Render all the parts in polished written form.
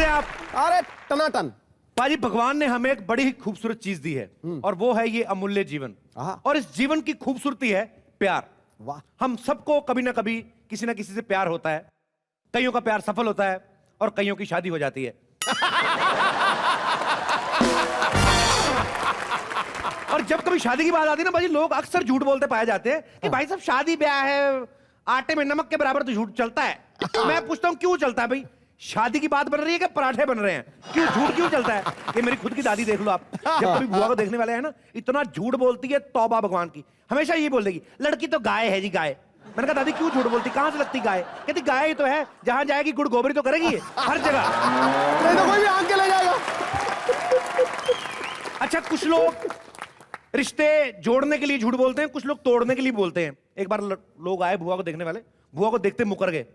आप? अरे टनाटन। पाजी, भगवान ने हमें एक बड़ी ही खूबसूरत चीज दी है और वो है ये अमूल्य जीवन। और इस जीवन की खूबसूरती है प्यार। वाह। हम सबको कभी ना कभी किसी ना किसी से प्यार होता है। कईयों का प्यार सफल होता है और कईयों की शादी हो जाती है। और जब कभी शादी की बात आती है ना भाई, लोग अक्सर झूठ बोलते पाए जाते हैं कि भाई साहब शादी ब्याह है, आटे में नमक के बराबर तो झूठ चलता है। मैं पूछता हूं क्यों चलता है भाई? शादी की बात बन रही है कि पराठे बन रहे हैं? क्यों झूठ क्यों चलता है? ये मेरी खुद की दादी देख लो आप, जब कभी बुआ को देखने वाले हैं ना, इतना झूठ बोलती है, तौबा भगवान की। हमेशा ये बोल देगी लड़की तो गाय है जी, गाय। मैंने कहा दादी क्यों झूठ बोलती, कहां से लगती गाय? कहती गाय ही तो है, जहां जाएगी गुड़ गोबरी तो करेगी हर जगह। नहीं तो कोई भी आंख के ले जाएगा। अच्छा, कुछ लोग रिश्ते जोड़ने के लिए झूठ बोलते हैं, कुछ लोग तोड़ने के लिए बोलते हैं। एक बार लोग आए बुआ को देखने वाले, बुआ को देखते मुकर गए।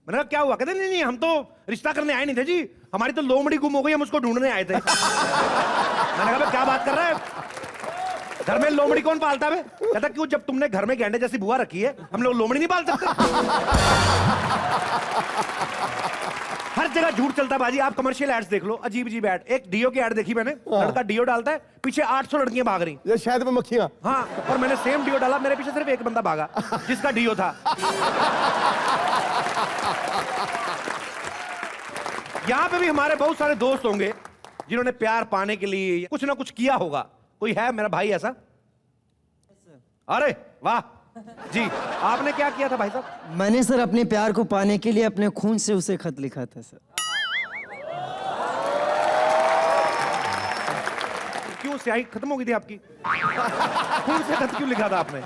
मैंने कहा क्या हुआ? कहते नहीं नहीं, हम तो रिश्ता करने आए नहीं थे जी, हमारी तो लोमड़ी गुम हो गई, हम उसको ढूंढने आए थे। मैंने कहा क्या बात कर रहा है, घर में लोमड़ी कौन पालता है? कहता क्यों, जब तुमने घर में गैंडे जैसी बुआ रखी है, हम लोग लोमड़ी नहीं पाल सकते? हर जगह झूठ चलता बाजी। आप कमर्शियल एड्स देख लो, अजीब अजीब एड। एक डियो की एड देखी मैंने, लड़का डियो डालता है, पीछे 800 लड़कियां भाग रही। ये शायद में मक्खियां। हाँ, और मैंने सेम डियो डाला, मेरे पीछे सिर्फ एक बंदा भागा जिसका डियो था। यहां पे भी हमारे बहुत सारे दोस्त होंगे जिन्होंने प्यार पाने के लिए कुछ ना कुछ किया होगा। कोई है मेरा भाई ऐसा? अरे वाह जी, आपने क्या किया था भाई साहब? मैंने सर अपने प्यार को पाने के लिए अपने खून से उसे खत लिखा था सर। क्यों, स्याही खत्म हो गई थी आपकी? खून से खत क्यों लिखा था आपने?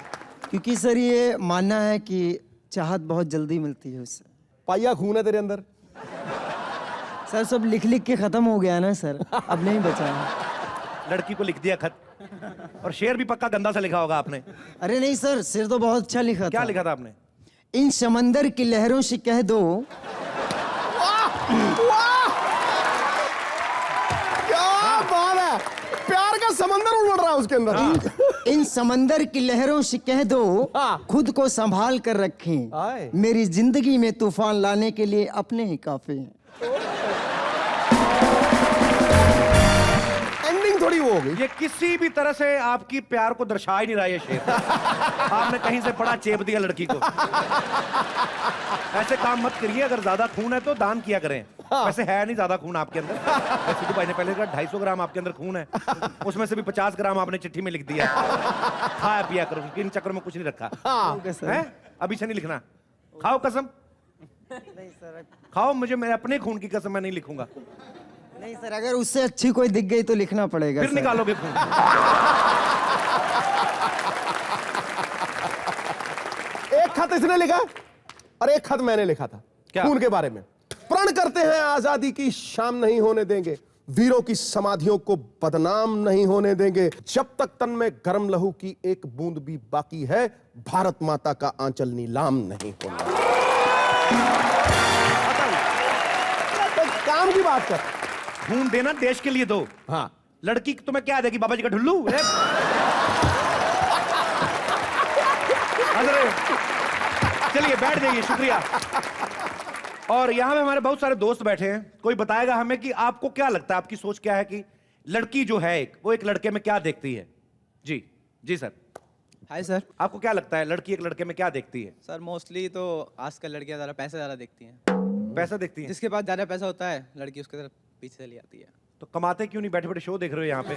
क्योंकि सर ये मानना है कि चाहत बहुत जल्दी मिलती है उससे। पाया खून है तेरे अंदर। सर सब लिख लिख के खत्म हो गया ना सर, अब नहीं बचा है। लड़की को लिख दिया खत, और शेर भी पक्का गंदा सा लिखा होगा आपने। अरे नहीं सर, शेर तो बहुत अच्छा लिखा था। क्या लिखा था आपने? इन समंदर की लहरों से कह दो। वाह वाह, क्या बात है, प्यार का समंदर उमड़ रहा है उसके अंदर। इन समंदर की लहरों से कह दो खुद को संभाल कर रखें, मेरी जिंदगी में तूफान लाने के लिए अपने ही काफी हैं। थोड़ी वो हो गई। ये किसी भी तरह से आपकी प्यार को दर्शा ही नहीं रहा ये शेर। आपने कहीं से बड़ा चेप दिया लड़की को। ऐसे काम मत करिए, अगर ज्यादा खून है तो दान किया करें। वैसे है नहीं ज्यादा खून आपके अंदर। सिद्धू भाई ने पहले कहा 250 ग्राम आपके अंदर खून है, उसमें से भी 50 ग्राम आपने चिट्ठी में लिख दिया। खाया पिया करो, इन चक्कर में कुछ नहीं रखा है। अभी से नहीं लिखना, खाओ कसम। नहीं सर, खाओ, मुझे मैं अपने खून की कसम मैं नहीं लिखूंगा। नहीं सर, अगर उससे अच्छी कोई दिख गई तो लिखना पड़ेगा। फिर निकालोगे खून? एक खत इसने लिखा और एक खत मैंने लिखा था खून के बारे में। प्रण करते हैं आजादी की शाम नहीं होने देंगे, वीरों की समाधियों को बदनाम नहीं होने देंगे, जब तक तन में गर्म लहू की एक बूंद भी बाकी है, भारत माता का आंचल नीलाम नहीं होना। तो काम की बात कर, खून देना देश के लिए दो। हाँ, लड़की तुम्हें क्या देगी, बाबा जी का ढुल्लू? चलिए बैठ जाइए, शुक्रिया। और यहां पे हमारे बहुत सारे दोस्त बैठे हैं, कोई बताएगा हमें कि आपको क्या लगता है, आपकी सोच क्या है कि लड़की जो है वो एक लड़के में क्या देखती है? जी जी सर। Hi sir. आपको क्या लगता है लड़की एक लड़के में क्या देखती है? सर मोस्टली तो आजकल लड़कियां ज़्यादा पैसे ज़्यादा देखती हैं। पैसा देखती हैं? जिसके पास ज़्यादा पैसा होता है लड़की उसके तरफ पीछे चली आती है। तो कमाते क्यों नहीं, बैठे बैठे शो देख रहे हो यहाँ पे?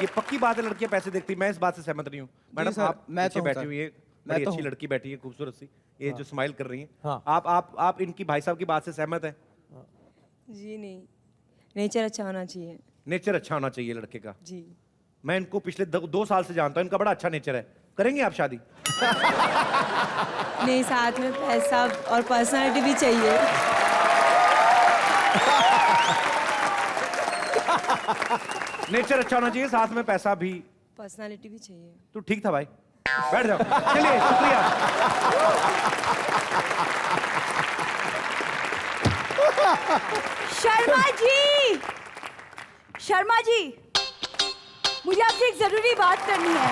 ये पक्की बात है, लड़कियां पैसे देखती, मैं इस बात से सहमत नहीं हूँ। मैडम आप पीछे बैठी हुई है, बड़ी अच्छी लड़की बैठी है, खूबसूरत सी, ये जो स्माइल कर रही है, आप इनकी भाई साहब की बात से सहमत है? जी नहीं, नेचर अच्छा होना चाहिए। नेचर अच्छा होना चाहिए लड़के का? जी। मैं इनको पिछले 2 साल से जानता हूँ, इनका बड़ा अच्छा नेचर है। करेंगे आप शादी? नहीं, साथ में पैसा और पर्सनालिटी भी चाहिए। नेचर अच्छा होना चाहिए, साथ में पैसा भी, पर्सनालिटी भी चाहिए। तो ठीक था भाई, बैठ जाओ। चलिए शुक्रिया। शर्मा जी, शर्मा जी, मुझे आपसे एक जरूरी बात करनी है।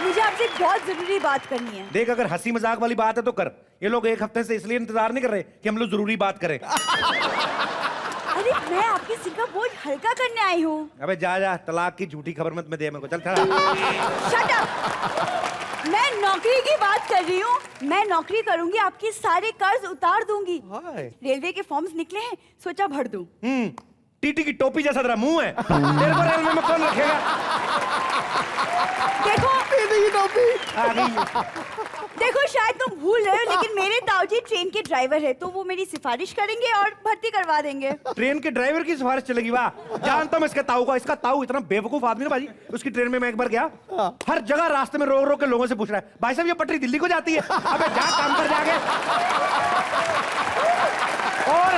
मुझे आपसे एक बहुत जरूरी बात करनी है। देख, अगर हंसी मजाक वाली बात है तो कर। ये लोग एक हफ्ते से इसलिए इंतजार नहीं कर रहे कि हम लोग जरूरी बात करें। अरे मैं आपके सिर का बोझ हल्का करने आई हूँ। अबे जा जा, तलाक की झूठी खबर मत में दे मेरे को। चल खड़ा। Shut up. मैं नौकरी की बात कर रही हूँ। मैं नौकरी करूंगी, आपके सारे कर्ज उतार दूंगी। रेलवे के फॉर्म्स निकले हैं, सोचा भर दूं। टीटी की टोपी जैसा तेरा मुंह है। तेरे को रेलवे में कौन रखेगा? देखो टीटी की टोपी आ गई। देखो, शायद तुम भूल रहे हो, लेकिन मेरे ताऊजी ट्रेन के ड्राइवर है, तो वो मेरी सिफारिश करेंगे और भर्ती करवा देंगे। ट्रेन के ड्राइवर की सिफारिश चलेगी? वाह, जानता हूं मैं इसके ताऊ को। इसका ताऊ इतना बेवकूफ आदमी ना भाजी। उसकी ट्रेन में मैं एक बार गया, हर जगह रास्ते में रो रो के लोगों से पूछ रहा है, भाई साहब ये पटरी दिल्ली को जाती है? अबे जा काम पर जाके। और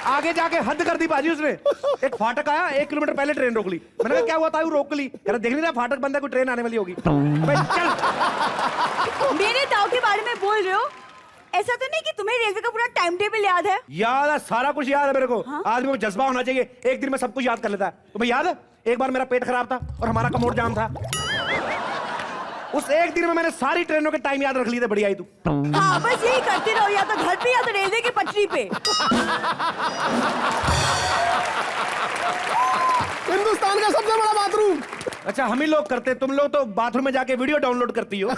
आगे जाके हद कर दी बाजी उसने। एक फाटक आया, 1 किलोमीटर पहले ट्रेन रोक ली। मैंने कहा क्या हुआ ताऊ, रोक ली? कह रहा देख नहीं रहा फाटक बंद है, कोई ट्रेन आने वाली होगी। अबे चल। मेरे ताऊ के बारे में बोल रहे हो? ऐसा तो नहीं कि तुम्हें रेलवे का पूरा टाइम टेबल याद है? याद है, सारा कुछ याद है मेरे को। आदमी को जज्बा होना चाहिए, एक दिन में सब कुछ याद कर लेता है। तुम्हें याद है एक बार मेरा पेट खराब था और हमारा कमोड जाम था? उस एक दिन में मैंने सारी ट्रेनों के टाइम याद रख लिए थे। बढ़िया ही तू। हाँ, बस यही करते रहो, या तो घर पे या तो रेलवे की पटरी पे। हिंदुस्तान का सबसे बड़ा बाथरूम। अच्छा, हम ही लोग करते, तुम लोग तो बाथरूम में जाके वीडियो डाउनलोड करती हो।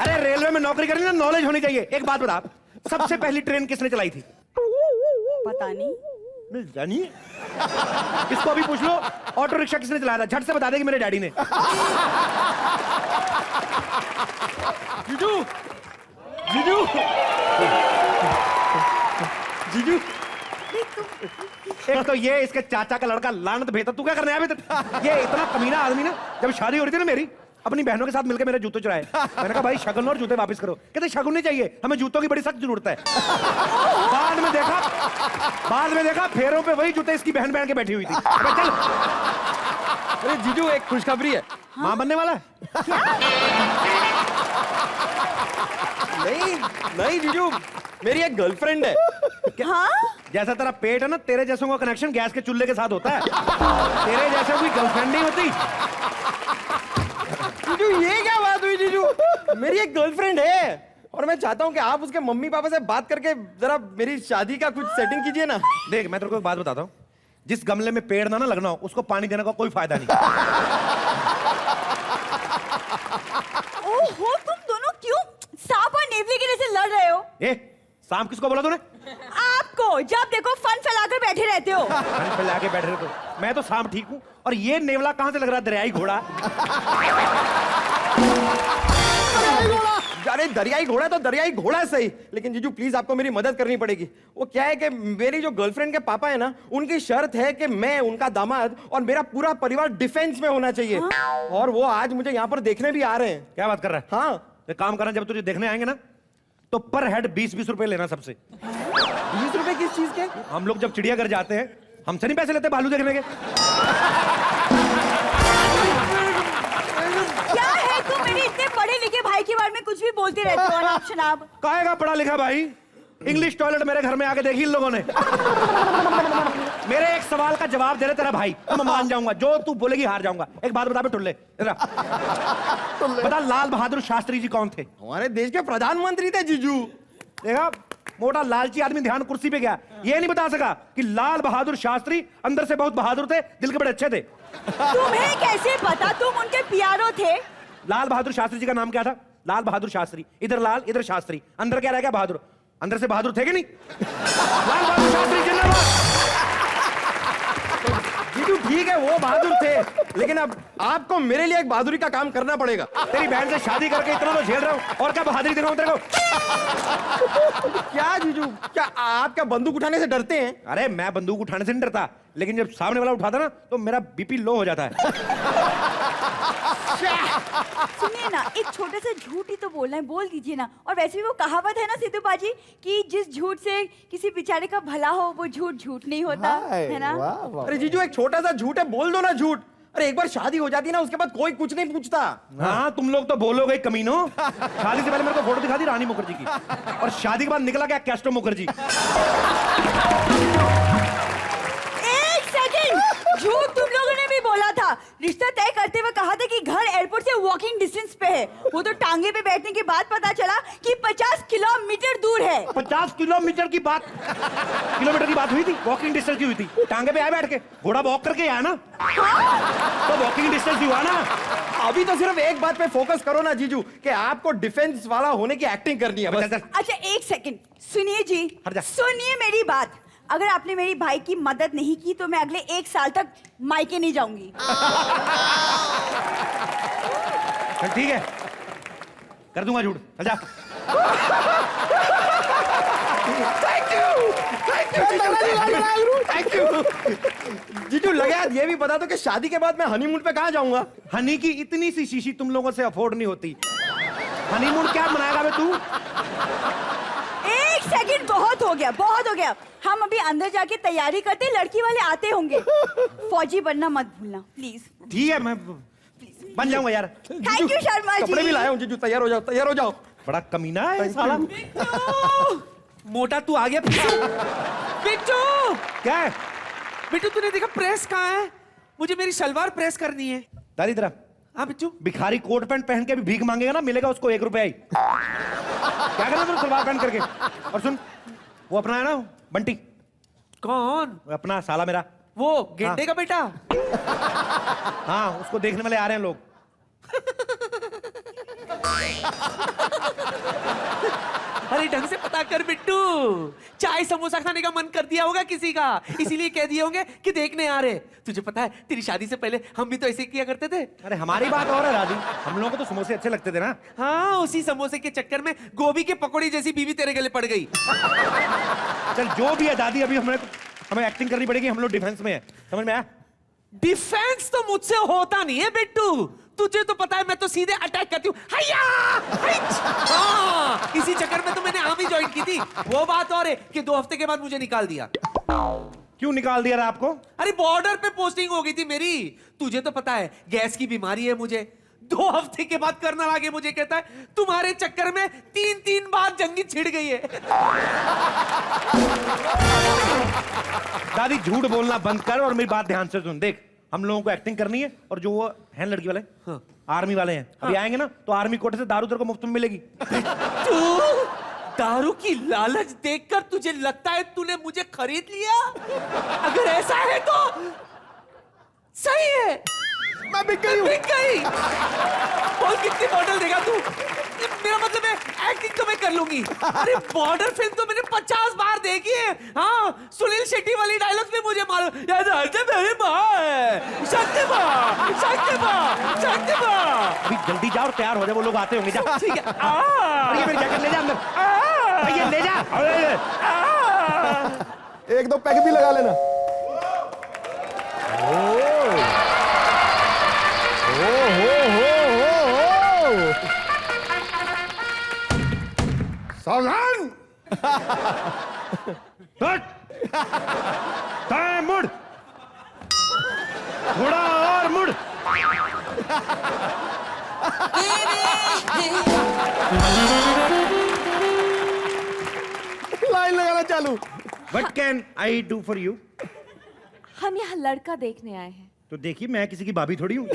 अरे रेलवे में नौकरी करनी ना, नॉलेज होनी चाहिए। एक बात बता, सबसे पहली ट्रेन किसने चलाई थी? पता नहीं। जानिए, इसको अभी पूछ लो, ऑटो रिक्शा किसने चलाया था? झट से बता देगी मेरे डैडी ने। जीजू, जीजू, जीजू। एक तो ये इसके चाचा का लड़का लानत भेजा। तू क्या करने आया अभी तक? ये इतना कमीना आदमी ना, जब शादी हो रही थी ना मेरी, अपनी बहनों के साथ मिलकर मेरे जूते चुराए। मैंने कहा भाई शगुन और जूते वापस करो। कहते शगुन नहीं चाहिए, हमें जूतों की बड़ी सख्त जरूरत है। बाद में देखा फेरों पे वही जूते इसकी बहन बहन के बैठी हुई थी। अबे चल। अरे जीजू, एक खुशखबरी है। मां बनने वाला है? नहीं नहीं जीजू, मेरी एक गर्लफ्रेंड है। हाँ? जैसा तेरा पेट है ना, तेरे जैसों का कनेक्शन गैस के चूल्हे के साथ होता है। तेरे जैसे कोई गर्लफ्रेंड नहीं होती। जीजू ये क्या बात हुई जीजू? मेरी एक गर्लफ्रेंड है और मैं चाहता हूँ कि आप उसके मम्मी पापा से बात करके जरा मेरी शादी का कुछ सेटिंग कीजिए ना। देख, मैं तेरे को एक बात बताता हूँ, जिस गमले में पेड़ ना लगना हो उसको पानी देने का कोई फायदा नहीं। ओहो, तुम दोनों क्यों सांप और नेवले के जैसे लड़ रहे हो? ए, सांप किसको बोला तूने? आपको, जब देखो फन फैलाकर बैठे रहते हो। फन फैला के बैठे रहते हो। मैं तो सांप ठीक हूँ, और ये नेवला कहाँ से लग रहा है? दरियाई घोड़ा। अरे दरियाई घोड़ा तो दरियाई घोड़ा है सही, लेकिन जीजू प्लीज आपको मेरी मदद करनी पड़ेगी। वो क्या है कि मेरी जो गर्लफ्रेंड के पापा है ना, उनकी शर्त है कि मैं उनका दामाद और मेरा पूरा परिवार डिफेंस में होना चाहिए। और वो आज मुझे यहाँ पर देखने भी आ रहे हैं। क्या बात कर रहा है? हाँ, एक काम करना, जब तुझे देखने आएंगे ना, तो पर हेड 20-20 रुपए लेना सबसे। 20 रुपए किस चीज के? हम लोग जब चिड़ियाघर जाते हैं, हमसे नहीं पैसे लेते भालू देखने के। क्या है तुम मेरे इतने पढ़े लिखे भाई के बारे में कुछ भी बोलते रहते हो अनाप शनाप? काहेगा पढ़ा लिखा भाई? इंग्लिश टॉयलेट मेरे घर में आके देखी इन लोगों ने। मेरे एक सवाल का जवाब दे रहे तेरा भाई, तो मैं मान जाऊंगा। जो तू बोलेगी हार जाऊंगा। एक बात बता बे टुल्ले, बता लाल बहादुर शास्त्री जी कौन थे? हमारे देश के प्रधानमंत्री थे जीजू। देखा, मोटा लालची आदमी ध्यान कुर्सी पे गया, ये नहीं बता सका कि लाल बहादुर शास्त्री अंदर से बहुत बहादुर थे, दिल के बड़े अच्छे थे। तुम्हें कैसे पता? तुम उनके पियारो थे। लाल बहादुर शास्त्री जी का नाम क्या था? लाल बहादुर शास्त्री। इधर लाल, इधर शास्त्री, अंदर क्या रह गया? बहादुर। अंदर से बहादुर थे कि नहीं? लाल बहादुर शास्त्री जिंदाबाद। जीजू ठीक है, वो बहादुर थे, लेकिन अब आपको मेरे लिए एक बहादुरी का काम करना पड़ेगा। तेरी बहन से शादी करके इतना तो झेल रहा हूं, और क्या बहादुरी दिखाऊं तेरे को? क्या जीजू, क्या आप क्या बंदूक उठाने से डरते हैं? अरे मैं बंदूक उठाने से नहीं डरता, लेकिन जब सामने वाला उठाता ना, तो मेरा बीपी लो हो जाता है। सुनिए ना, एक छोटा सा झूठ ही तो बोलना है, बोल दीजिए ना। और वैसे भी वो कहावत है ना सिद्धू बाजी, कि जिस झूठ से किसी बेचारे का भला हो, वो झूठ झूठ नहीं होता, है ना? अरे जीजू एक छोटा सा झूठ है, बोल दो ना झूठ। अरे एक बार शादी हो जाती ना, उसके बाद कोई कुछ नहीं पूछता। हाँ, तुम लोग तो बोलोगे कमीनो। शादी से पहले मेरे को फोटो दिखा दी रानी मुखर्जी की, और शादी के बाद निकला क्या कैस्ट्रो मुखर्जी। एक झूठ तुम लोगों ने भी बोला था। रिश्ता तय करते हुए कहा था कि घर एयरपोर्ट से वॉकिंग डिस्टेंस पे है। वो तो टांगे पे बैठने के बाद पता चला कि 50 किलोमीटर दूर है। 50 किलोमीटर की बात हुई थी, वॉकिंग डिस्टेंस की हुई थी। टांगे पे आया बैठ के, घोड़ा वॉक करके आया ना, तो वॉकिंग डिस्टेंस ही हुआ ना। अभी तो सिर्फ एक बात पे फोकस करो ना जीजू, कि आपको डिफेंस वाला होने की एक्टिंग करनी है बस। अच्छा एक सेकंड सुनिए जी, हट जा। सुनिए मेरी बात। अगर आपने मेरी भाई की मदद नहीं की तो मैं अगले 1 साल तक मायके नहीं जाऊंगी। चल ठीक है, कर दूंगा झूठ, चल जा। थैंक यू जीजू। लगा ये भी बता दो कि शादी के बाद मैं हनीमून पे कहाँ जाऊंगा? हनी की इतनी सी शीशी तुम लोगों से अफोर्ड नहीं होती। हनीमून क्या मनाएगा बे तू? एक सेकंड, बहुत हो गया, बहुत हो गया। हम अभी अंदर जाके तैयारी करते, लड़की वाले आते होंगे। फौजी बनना मत भूलना प्लीज। ठीक है, मैं बन जाऊंगा यार। Thank you Sharma ji. कपड़े भी लाया हूँ जीजू, तैयार हो जाओ, तैयार हो जाओ। बड़ा कमीना है साला। मोटा तू आ गया। बिट्टू क्या है? बिट्टू तूने देखा प्रेस कहाँ है? मुझे मेरी सलवार प्रेस करनी है। दारी तरह हाँ बिट्टू। भिखारी कोट पैंट पहन के भी भीख मांगेगा ना, मिलेगा उसको 1 रुपया ही। क्या करना तुम सलवार पहन करके? और सुन, वो अपना है ना बंटी, कौन? वो अपना साला मेरा, वो गेंडे का बेटा। हाँ उसको देखने वाले आ रहे हैं लोग। अरे ढंग से पता कर बिट्टू, चाय समोसा खाने का मन कर दिया होगा किसी का, इसीलिए कह दिए होंगे कि देखने आ रहे। तुझे पता है तेरी शादी से पहले हम भी तो ऐसे किया करते थे। अरे हमारी बात और है राजी, हम लोगों को तो समोसे अच्छे लगते थे ना। हाँ उसी समोसे के चक्कर में गोभी के पकौड़ी जैसी बीवी तेरे गले पड़ गई। चल जो भी है दादी, अभी हमें एक्टिंग करनी पड़ेगी, हम लोग डिफेंस में है, समझ में आया? डिफेंस तो मुझसे होता नहीं है बिट्टू, तुझे तो पता है मैं तो सीधे अटैक करती हूँ। हाँ, इसी चक्कर में तो मैंने आर्मी ज्वाइन की थी। वो बात और है कि 2 हफ्ते के बाद मुझे निकाल दिया। क्यों निकाल दिया रहा आपको? अरे बॉर्डर पे पोस्टिंग हो गई थी मेरी। तुझे तो पता है गैस की बीमारी है मुझे। 2 हफ्ते के बाद कर्नल आगे मुझे कहता है तुम्हारे चक्कर में 3 बार जंगी छिड़ गई है। दादी झूठ बोलना बंद कर और मेरी बात ध्यान से सुन। देख, हम लोगों को एक्टिंग करनी है, और जो वो हैं लड़की वाले, हाँ, आर्मी वाले हैं, अभी आएंगे ना तो आर्मी कोटे से दारू तेरे को मुफ्त में मिलेगी। तू दारू की लालच देखकर तुझे लगता है तूने मुझे खरीद लिया? अगर ऐसा है तो सही है, मैं बिक गई हूँ। बिक गई। बोल कितनी बॉटल देगा तू? मेरा मतलब है एक्टिंग तो मैं कर लूंगी। अरे बॉर्डर फिल्म तो मैंने 50 बार देखी है। हाँ सुनील शेट्टी वाली डायलॉग्स भी मुझे मालूम। याद मेरी माँ है, शक्ति माँ, शक्ति माँ, शक्ति माँ। अभी जल्दी जा और तैयार हो जाए, वो लोग आते होंगे। जा ठीक है। अरे ये मेरी जैकेट ले जा अंदर, ये ले जा। अरे 1-2 पैक भी लगा लेना। सावधान। दाएं मुड़, थोड़ा और मुड़। लाइन लगाना चालू। What can I do for you? हम यहाँ लड़का देखने आए हैं। तो देखिए, मैं किसी की भाभी थोड़ी हूँ।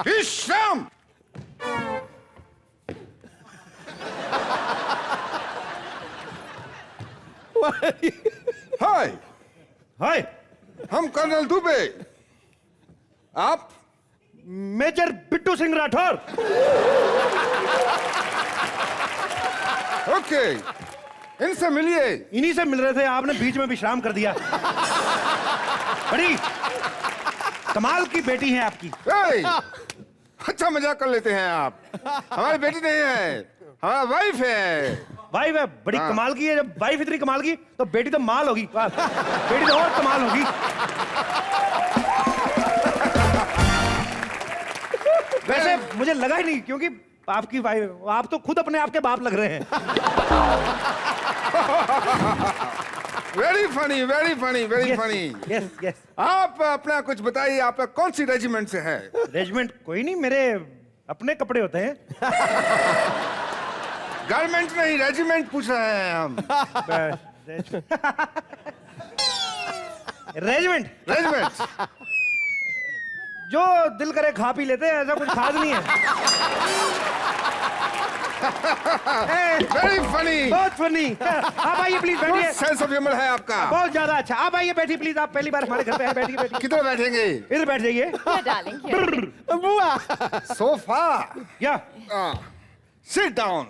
विश्राम। हाय, हाय, हम कर्नल दुबे। आप? मेजर बिट्टू सिंह राठौर। ओके, इनसे मिलिए। इन्हीं से मिल रहे थे, आपने बीच में विश्राम कर दिया। बड़ी कमाल की बेटी है आपकी। ए, अच्छा मजाक कर लेते हैं आप। हमारी बेटी नहीं है, हमारा वाइफ है। वाइफ है, बड़ी हाँ। कमाल की है। जब वाइफ इतनी कमाल की तो बेटी तो माल होगी। बेटी तो और कमाल होगी। वैसे मुझे लगा ही नहीं, क्योंकि आपकी वाइफ, आप तो खुद अपने आप के बाप लग रहे हैं। Very funny, very funny, very funny. Yes yes. आप अपना कुछ बताइए, आपका कौन सी रेजिमेंट से है? रेजिमेंट कोई नहीं, मेरे अपने कपड़े होते हैं। गारमेंट नहीं, रेजिमेंट पूछ रहे हैं हम। Regiment regiment. जो दिल करे खा पी लेते हैं, ऐसा कुछ खास नहीं है। Very funny. बहुत फनी। आप आइए प्लीज, बैठिए। सेंस ऑफ ह्यूमर है आपका। बहुत ज्यादा अच्छा। आप आइए, बैठिए प्लीज। आप पहली बार हमारे घर पे आए, बैठिए बैठिए। किधर बैठेंगे? इधर बैठ जाइए। डार्लिंग बुआ सोफा। या सिट डाउन।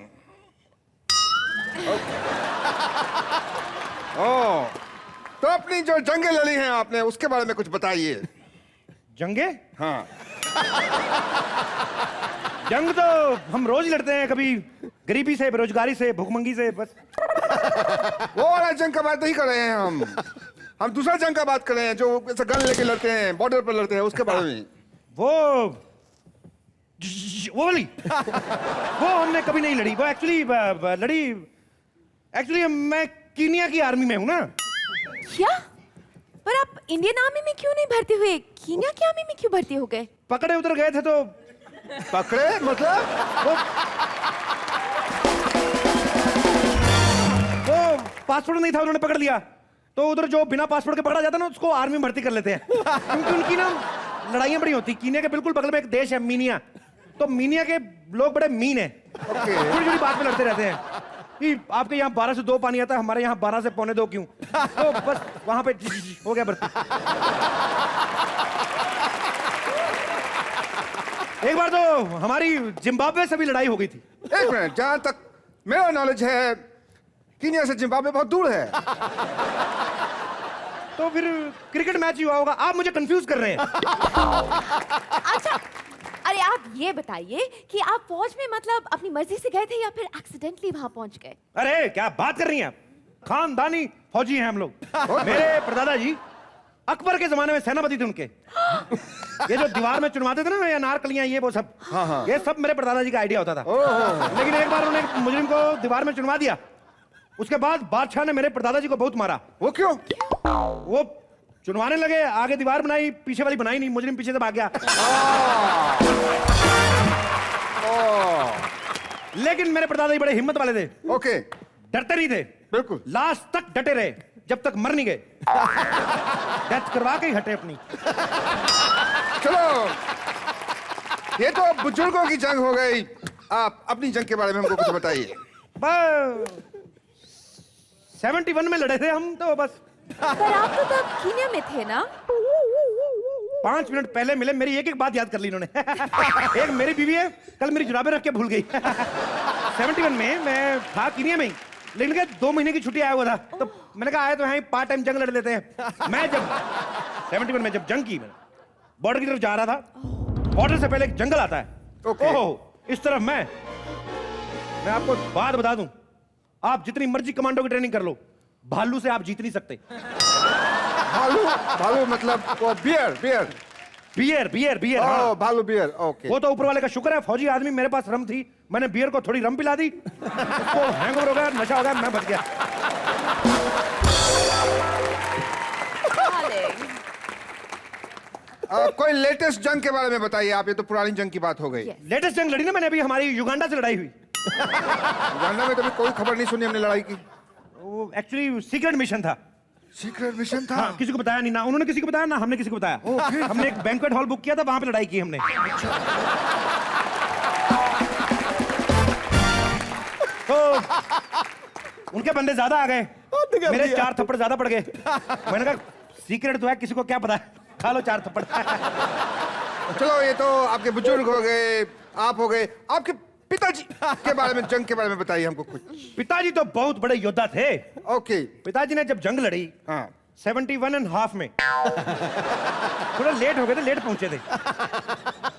ओह, तो अपनी जो जंगें लड़ी हैं आपने, उसके बारे में कुछ बताइए। जंगे? हाँ। जंग तो हम रोज ही लड़ते हैं, कभी गरीबी से, बेरोजगारी से, भूखमंगी से, बस। वो वाला जंग का बात नहीं कर रहे हैं हम दूसरा जंग का बात कर रहे हैं, जो ऐसा गन लेके लड़ते हैं, बॉर्डर पर लड़ते हैं, उसके बारे में। वो वाली वो हमने कभी नहीं लड़ी। वो एक्चुअली लड़ी, एक्चुअली मैं कीनिया की आर्मी में हूँ ना। क्या? पर आप इंडियन आर्मी में क्यों नहीं भर्ती हुए? कीनिया की आर्मी में क्यों भर्ती हो गए? पकड़े उतर गए थे तो। पकड़े मतलब? वो पासपोर्ट नहीं था, उन्होंने पकड़ लिया। तो उधर जो बिना पासपोर्ट के पकड़ा जाता ना, उसको आर्मी में भर्ती कर लेते हैं, क्योंकि उनकी ना लड़ाइयां बड़ी होती। कीनिया के बिल्कुल बगल में एक देश है मीनिया, तो मीनिया के लोग बड़े मीन है। छोटी छोटी बात पे लड़ते रहते हैं कि आपके यहाँ 12 से 2 पानी आता है, हमारे यहाँ 12 से 1:45 क्यों? तो बस वहां पे हो गया भर्ती। एक बार तो हमारी जिम्बाब्वे से भी लड़ाई हो गई थी। एक मिनट, जहां तक मेरा नॉलेज है, कीनिया से जिम्बाब्वे बहुत दूर है। तो फिर क्रिकेट मैच ही हुआ होगा। आप मुझे कंफ्यूज कर रहे हैं। अच्छा, अरे आप ये बताइए कि आप फौज में मतलब अपनी मर्जी से गए थे या फिर एक्सीडेंटली वहां पहुंच गए? अरे क्या बात कर रही हैं आप? खानदानी फौजी हैं हम लोग। मेरे परदादा जी अकबर के जमाने में सेनापति थे उनके। ये जो दीवार में चुनवाते थे ना, ये अनारकलियां, ये वो सब, ये सब मेरे परदादा जी का आइडिया होता था। लेकिन एक बार उन्होंने एक मुजरिम को दीवार में चुनवा दिया। उसके बाद बादशाह ने मेरे परदादा जी को बहुत मारा। वो क्यों? वो चुनवाने लगे, आगे दीवार बनाई, पीछे वाली बनाई नहीं, मुजरिम पीछे से भाग गया। लेकिन मेरे परदादा जी बड़े हिम्मत वाले थे। ओके। डरते नहीं थे, बिल्कुल। लास्ट तक डटे रहे, जब तक मर नहीं गए। डेथ करवा के ही हटे अपनी। चलो, ये तो बुजुर्गों की जंग हो गई। आप अपनी जंग के बारे में हमको कुछ बताइए। 71 में लड़े थे हम तो बस। पर आप तो तब कीनिया में थे ना? 5 मिनट पहले मिले, मेरी एक एक बात याद कर ली इन्होंने। एक मेरी बीवी है, कल मेरी जुराबें रख के भूल गई। 71 में मैं था कीनिया में ही, लेकिन क्या 2 महीने की छुट्टी आया हुआ था, तो मैंने कहा आए तो यहाँ पार्ट टाइम जंग लड़ लेते हैं। मैं जब 71 में जब जंग की, मैं बॉर्डर की तरफ जा रहा था। बॉर्डर से पहले एक जंगल आता है। ओहो, इस तरफ मैं आपको बात बता दूं, आप जितनी मर्जी कमांडो की ट्रेनिंग कर लो, भालू से आप जीत नहीं सकते। भालू? भालू मतलब वो बियर? बियर। हाँ। भालू बियर। ओके। वो तो ऊपर वाले का शुक्र है, फौजी आदमी, मेरे पास रम थी, मैंने बियर को थोड़ी रम पिला दी, उसको हैंगओवर हो गया, नशा हो गया, मैं बच गया। कोई लेटेस्ट जंग के बारे में बताइए आप, ये तो पुरानी जंग की बात हो गई। लेटेस्ट जंग लड़ी ना मैंने अभी, हमारी युगांडा से लड़ाई हुई। युगांडा में तो अभी कोई खबर नहीं सुनी हमने लड़ाई की। वो एक्चुअली सीक्रेट मिशन था। सीक्रेट मिशन था? हाँ, किसी को बताया नहीं, ना उन्होंने किसी को बताया, ना हमने किसी को बताया। हमने एक बैंक्वेट हॉल बुक किया था, वहां पे लड़ाई की हमने। तो उनके बंदे ज्यादा आ गए, मेरे 4 थप्पड़ ज्यादा पड़ गए। मैंने कहा सीक्रेट तो है, किसी को क्या पता है, खा लो 4 थप्पड़। चलो, ये तो आपके बुजुर्ग हो गए, आप हो गए। आपके पिताजी के बारे में, जंग के बारे में बताइए हमको कुछ। पिताजी तो बहुत बड़े योद्धा थे। ओके। पिताजी ने जब जंग लड़ी, हाँ, 71.5 में थोड़ा लेट हो गए थे, लेट पहुंचे थे,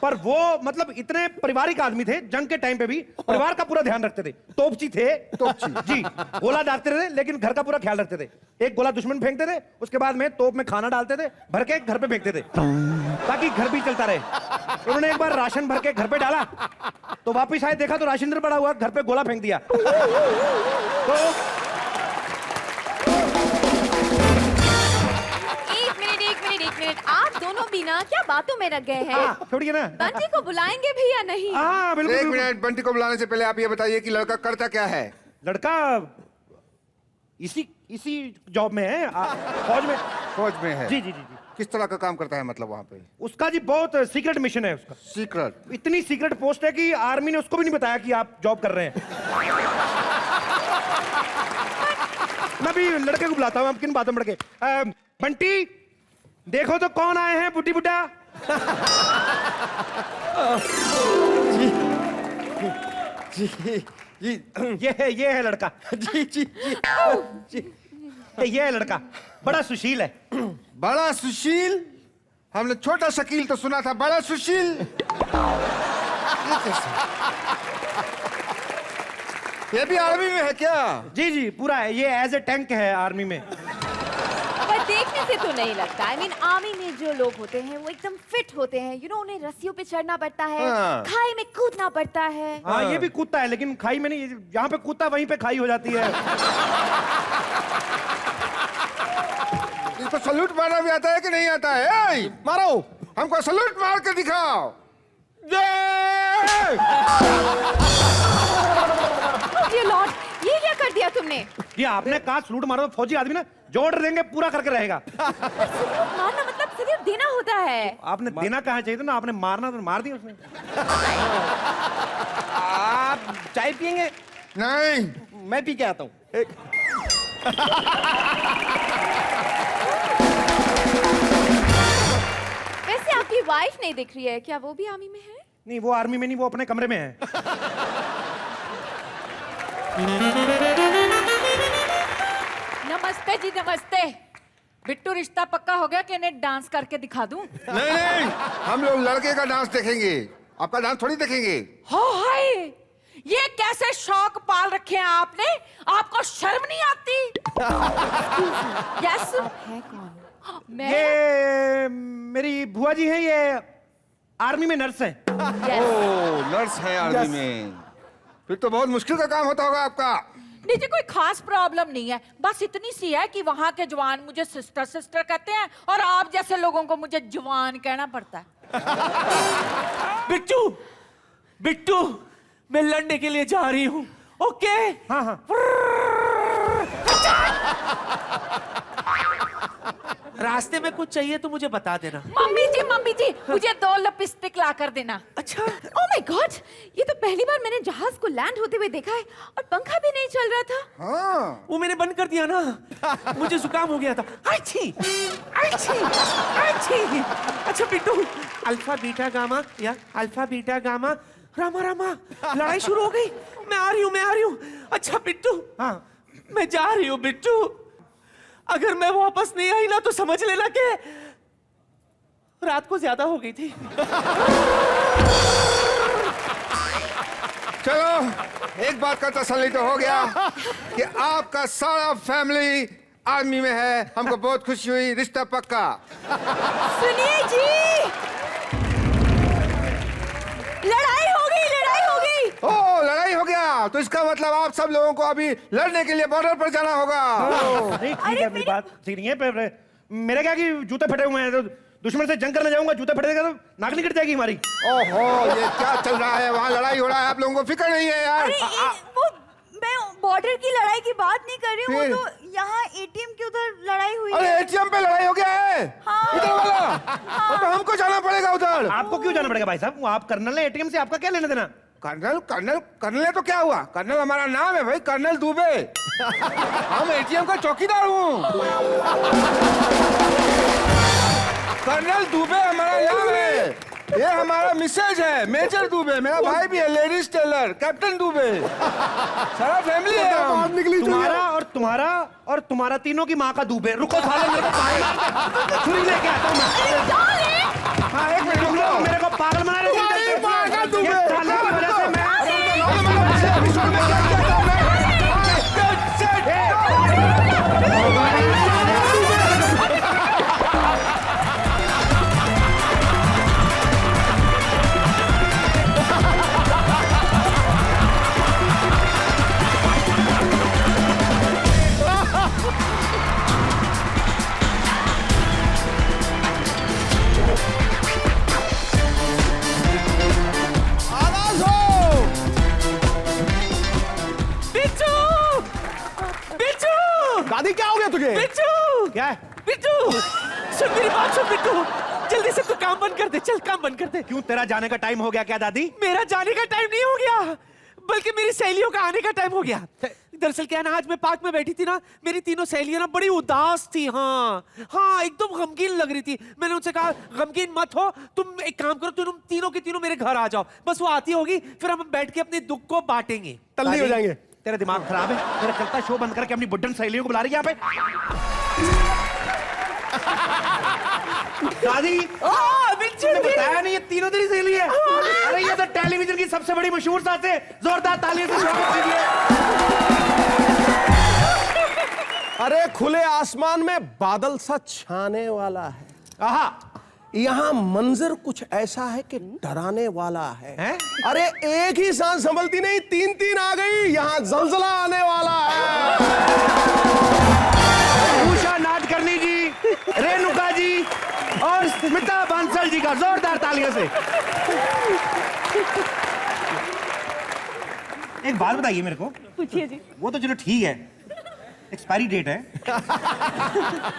पर वो मतलब इतने पारिवारिक आदमी थे, जंग के टाइम पे भी परिवार का पूरा ध्यान रखते थे। तोपची थे, तोपची जी, गोला दागते थे, लेकिन घर का पूरा ख्याल रखते थे। एक गोला दुश्मन फेंकते थे, उसके बाद में तोप में खाना डालते थे, भर के घर पे फेंकते थे, ताकि घर भी चलता रहे। उन्होंने एक बार राशन भर के घर पे डाला, तो वापिस आए, देखा तो राशन इधर पड़ा हुआ, घर पे गोला फेंक दिया। तो एक मिनट, आप दोनों भी ना क्या बातों में लग गए हैं? छोड़िए ना। बंटी को बुलाएंगे भी या नहीं? हाँ बिल्कुल। एक मिनट, बंटी को बुलाने से पहले आप ये बताइए कि लड़का करता क्या है? लड़का इसी जॉब में है, फौज में है। जी जी जी जी। किस तरह का काम करता है मतलब वहाँ पे? उसका जी बहुत सीक्रेट मिशन है उसका। सीक्रेट? इतनी सीक्रेट पोस्ट है कि आर्मी ने उसको भी नहीं बताया कि आप जॉब कर रहे हैं। मैं भी लड़के को बुलाता हूँ, आप किन बातों में लड़के। बंटी देखो तो कौन आए हैं, बुड्ढी बुड्ढा। जी जी ये है लड़का। जी जी जी जी। ये है लड़का, बड़ा सुशील है। बड़ा सुशील? हमने छोटा शकील तो सुना था, बड़ा सुशील? ये कैसे? ये भी आर्मी में है क्या? जी जी पूरा है, ये एज ए टैंक है आर्मी में। पर देखने से तो नहीं लगता। आई मीन आर्मी में जो लोग होते हैं वो एकदम फिट होते हैं, यू नो, उन्हें रस्सियों पे चढ़ना पड़ता है, हाँ। खाई में कूदना पड़ता है। हाँ ये भी कूदता है, लेकिन खाई में नहीं, जहाँ पे कूदता वहीं पे खाई हो जाती है। इसको सलूट मारना भी आता है कि नहीं आता है? ए! मारो। हमको सलूट मार के दिखाओ। ये लॉर्ड, ये क्या कर दिया तुमने? ये आपने कहा सलूट मारो, तो फौजी आदमी ना जो ऑर्डर देंगे पूरा करके रहेगा। मारना मतलब सल्यूट देना होता है। आपने देना कहाँ चाहिए था ना, आपने मारना तो मार दिया उसने। आप चाय पियेंगे? नहीं। मैं पी के आता हूँ। वैसे आपकी वाइफ नहीं दिख रही है, क्या वो भी आर्मी में है? नहीं वो आर्मी में नहीं, वो अपने कमरे में है। नमस्ते जी नमस्ते। बिट्टू रिश्ता पक्का हो गया कि इन्हें डांस करके दिखा दूं? नहीं नहीं, हम लोग लड़के का डांस देखेंगे, आपका डांस थोड़ी देखेंगे। हो हाय, ये कैसे शौक पाल रखे हैं आपने? आपको शर्म नहीं आती? यस। है कौन? मैं ये मेरी बुआ जी हैं, ये आर्मी में नर्स हैं। ओह, नर्स है आर्मी में, फिर तो बहुत मुश्किल का काम होता होगा आपका। नहीं जी, कोई खास प्रॉब्लम नहीं है, बस इतनी सी है कि वहां के जवान मुझे सिस्टर सिस्टर कहते हैं और आप जैसे लोगों को मुझे जवान कहना पड़ता है। बिट्टू, बिट्टू, मैं लड़ने के लिए जा रही हूँ। ओके? हाँ हाँ। रास्ते में कुछ चाहिए तो मुझे बता देना। मम्मी जी, मुझे 2 लिपस्टिक ला कर देना। अच्छा। ओह माय गॉड, ये तो पहली बार मैंने जहाज को लैंड होते हुए देखा है और पंखा भी नहीं चल रहा था। हाँ। वो मैंने बंद कर दिया ना, मुझे जुकाम हो गया था। आच्छी, आच्छी, आच्छी। अच्छा बिट्टू, अल्फा बीटा गामा या alpha beta gamma, Rama Rama, लड़ाई शुरू हो गई। मैं आ रही हूँ। अच्छा बिट्टू, हाँ मैं जा रही हूँ बिट्टू। अगर मैं वापस नहीं आई ना तो समझ लेना कि रात को ज्यादा हो गई थी। चलो, एक बात का तसल्ली तो हो गया कि आपका सारा फैमिली आर्मी में है। हमको बहुत खुशी हुई, रिश्ता पक्का। सुनिए जी, लड़ाई हो गई। ओह, लड़ाई हो गया, तो इसका मतलब आप सब लोगों को अभी लड़ने के लिए बॉर्डर पर जाना होगा। नहीं ठीक है, मेरी बात ठीक नहीं है। पर मेरे क्या कि जूते फटे हुए हैं, तो दुश्मन से जंग करने जाऊंगा, जूते फटेगा तो नाक नहीं कट जाएगी हमारी। ओहो, ये क्या चल रहा है? वहाँ लड़ाई हो रहा है, आप लोगों को फिक्र नहीं है यार। वो मैं बॉर्डर की लड़ाई की बात नहीं कर रही हूँ, फिर? वो तो यहाँ एटीएम के उधर लड़ाई हुई अरे है। एटीएम पे लड़ाई हो गया है? हाँ। इधर वाला? वो तो हमको जाना पड़ेगा उधर। आपको क्यों जाना पड़ेगा भाई साहब? आप कर्नल है, एटीएम से आपका क्या लेना देना? कर्नल कर्नल कर्नल है तो क्या हुआ? कर्नल हमारा नाम है भाई, कर्नल दुबे। हम एटीएम का चौकीदार हूँ। कर्नल दुबे हमारा नाम है। ये हमारा मिसेज है, मेजर दुबे। मेरा भाई भी है, लेडीज टेलर, कैप्टन दुबे। सारा फैमिली है हम। तुम्हारा और तुम्हारा तीनों की माँ का दूबे। रुको साले, मेरे को पागल छुरी लेके आता हूँ मैं। हाँ एक मिनट रुको, मेरे को पागल बना रहे हो। ये साले की वजह से मैं दादी क्या हो गया तुझे? बिट्टू, क्या है? बिट्टू सुन मेरी बात सुन बिट्टू, जल्दी से तू काम बंद कर दे, चल काम बंद कर दे। क्यों, तेरा जाने का टाइम हो गया क्या दादी? मेरा जाने का टाइम नहीं हो गया, बल्कि मेरी सहेलियों का आने का टाइम हो गया। दरअसल क्या है ना, आज मैं पार्क में बैठी थी ना, मेरी तीनों सहेलियां ना बड़ी उदास थी। हाँ एकदम गमगीन लग रही थी। मैंने उनसे कहा गमगीन मत हो, तुम एक काम करो, तुम तीनों के तीनों मेरे घर आ जाओ। बस वो आती होगी, फिर हम बैठ के अपने दुख को बांटेंगे। तल्ली हो जाएंगे। तेरा दिमाग खराब है? तेरा चलता शो बंद करके अपनी बुड्ढन सहेलियों को बुला रही है यहाँ पे। दादी तुमने बताया नहीं ये तीनों तेरी सहेली है? अरे ये तो टेलीविजन की सबसे बड़ी मशहूर सास है। जोरदार तालियों से स्वागत कीजिए। अरे खुले आसमान में बादल सा छाने वाला है। आहा, यहाँ मंजर कुछ ऐसा है कि डराने वाला है? अरे एक ही सांस संभलती नहीं, तीन तीन आ गई। यहाँ जलजला आने वाला है। उषा नाडकर्णी जी, रेणुका जी और स्मिता बांसल जी का जोरदार तालियों से। एक बात बताइए मेरे को। पूछिए जी। वो तो चलो ठीक है, एक्सपायरी डेट है।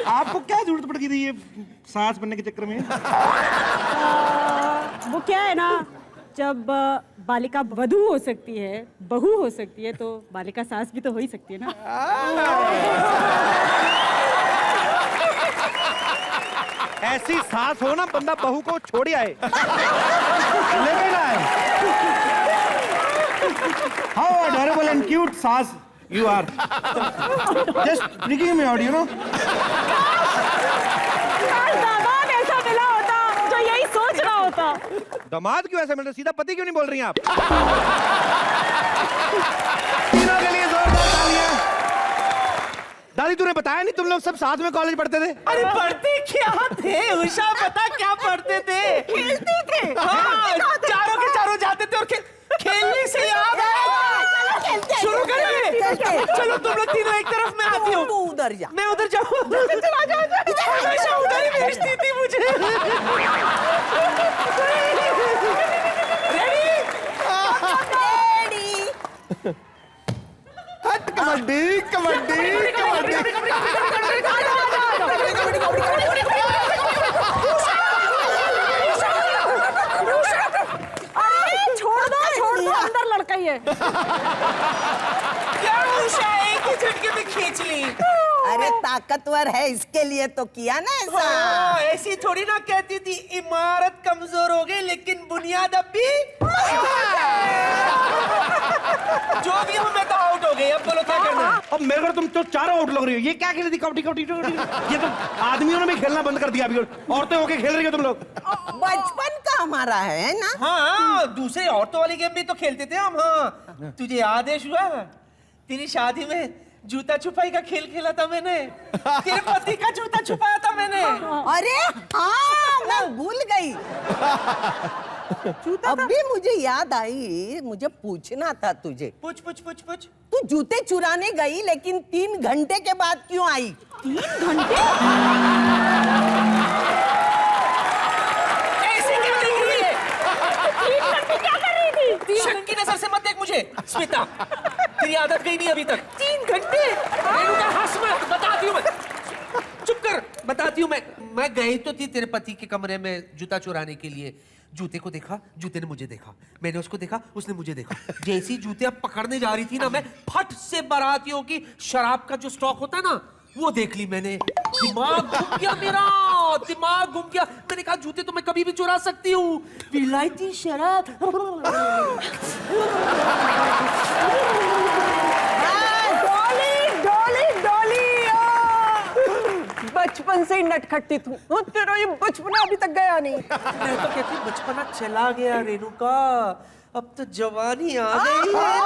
आपको क्या जरूरत पड़ गई थी ये सास बनने के चक्कर में? वो क्या है ना, जब बालिका वधू हो सकती है, बहू हो सकती है, तो बालिका सास भी तो हो ही सकती है ना। ऐसी सास हो ना, बंदा बहू को छोड़ ही आए। लेकिन हाउ अडोरेबल एंड क्यूट सास you are. Just freaking me out, you know. दामाद ऐसा मिला होता जो यही सोच रहा होता। दामाद क्यों ऐसा मिल रहा? सीधा पति क्यों नहीं बोल रही हैं आप? तीनों के लिए जोरदार तालियां। दादी तूने बताया नहीं तुम लोग सब साथ में कॉलेज पढ़ते थे? अरे पढ़ते क्या थे उषा, पता क्या पढ़ते थे? खेलते थे। हाँ, चारों के चारों जाते थे और खेलने से याद आया, शुरू करें। चलो तुम लोग तीनों एक तरफ, मैं आती हूँ। तू उधर जा। मैं उधर जाऊँ? हमेशा उधर ही भेजती थी मुझे। रेडी? हट कबड्डी कबड्डी कबड्डी। छोड़ दो, अंदर लड़का ही है। क्या उषा, एक ही झटके में खींच ली। अरे ताकतवर है इसके लिए तो किया ना ऐसा। ऐसी थोड़ी ना कहती थी, इमारत कमजोर हो गई लेकिन बुनियाद अब भी। जो भी हूँ मैं तो आउट हो गई, अब बोलो क्या करना है? अब मेरे को तुम तो चारों आउट लग रही हो। ये क्या खेल रही थी? कबड्डी कबड्डी कबड्डी। ये तो आदमियों ने भी खेलना बंद कर दिया अभी। औरतें होके खेल रही हो तुम लोग। बचपन का हमारा है ना। हाँ, दूसरे औरतों वाली गेम भी तो खेलते थे हम। हाँ, तुझे याद है शुआ, तेरी शादी में जूता छुपाई का खेल खेला था मैंने। तेरे पति का जूता छुपाया था मैंने। अरे हाँ, मैं भूल गई। अब भी मुझे याद आई, मुझे पूछना था तुझे। पूछ पूछ पूछ पूछ। तू जूते चुराने गई लेकिन 3 घंटे के बाद क्यों आई? 3 घंटे? ऐसे क्या देख रही है? 3 घंटे क्या कर रही थी? शक की नजर से मत देख मुझे स्मिता, तेरी आदत गई नहीं अभी तक। 3 घंटे? रेणुका हंस मत, बताती हूँ मैं। चुप कर, बताती हूँ मैं गई तो थी तेरे पति के कमरे में जूता चुराने के लिए। जूते को देखा, जूते ने मुझे देखा, मैंने उसको देखा, उसने मुझे देखा। जैसी जूते अब पकड़ने जा रही थी ना, मैं फट से बारातियों की शराब का जो स्टॉक होता है ना, वो देख ली मैंने। दिमाग घूम गया मेरा, दिमाग घूम गया। मैंने कहा जूते तो मैं कभी भी चुरा सकती हूँ, विलायती शराब। बचपन से ही नटखटी तू, तेरा ये बचपना अभी तक गया नहीं। मैं तो कहती बचपना चला गया रेणुका, अब तो जवानी आ गई है।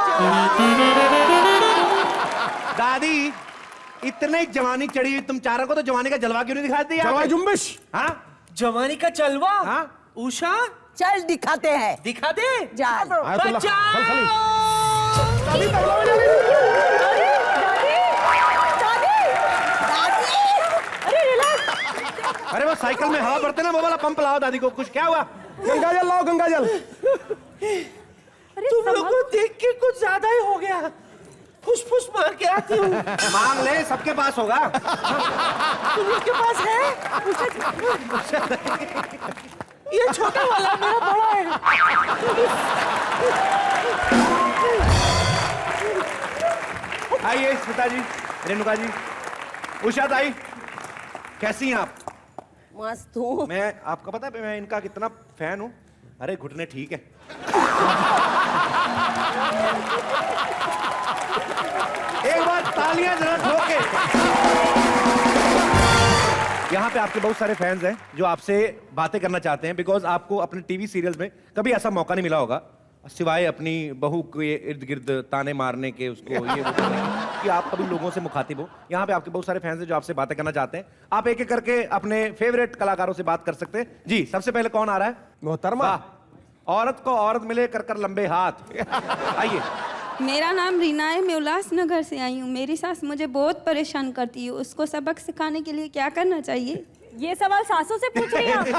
दादी इतने जवानी चढ़ी हुई तुम चारों को, तो जवानी का जलवा क्यों नहीं दिखाती? जलवा जुम्बिश। हाँ, जवानी का चलवा। हाँ उषा चल दिखाते हैं। दिखा दे। जा। अरे वो साइकिल में हवा भरते ना, वो वाला पंप लाओ दादी को। कुछ क्या हुआ? गंगाजल लाओ, गंगाजल। तुम लोग को देख के कुछ ज्यादा ही हो गया। फुसफुस मार के आती हूँ। मांग ले, सबके पास होगा। तुम लोग के पास है? ये छोटा वाला मेरा बड़ा है। आइए स्मिता जी, रेणुका जी, उषा ताई, कैसी हैं आप? मस्त हूँ। मैं आपका पता है मैं इनका कितना फैन हूं। अरे घुटने ठीक है। एक बार तालियां जरा ठोक के। यहाँ पे आपके बहुत सारे फैंस हैं जो आपसे बातें करना चाहते हैं, बिकॉज आपको अपने टीवी सीरियल्स में कभी ऐसा मौका नहीं मिला होगा सिवाय अपनी बहू के इर्द गिर्द ताने मारने के, उसको ये वो करने के, कि आप कभी लोगों से मुखातिब हो। यहाँ पे आपके बहुत सारे फैंस हैं जो आपसे बातें करना चाहते हैं। आप एक एक करके अपने फेवरेट कलाकारों से बात कर सकते हैं। जी, सबसे पहले कौन आ रहा है? मोहतरमा। औरत को औरत मिले कर कर लंबे हाथ। आइए। मेरा नाम रीना है, मैं उल्लासनगर से आई हूँ। मेरी सास मुझे बहुत परेशान करती है, उसको सबक सिखाने के लिए क्या करना चाहिए? ये सवाल सासू से पूछ रही हैं?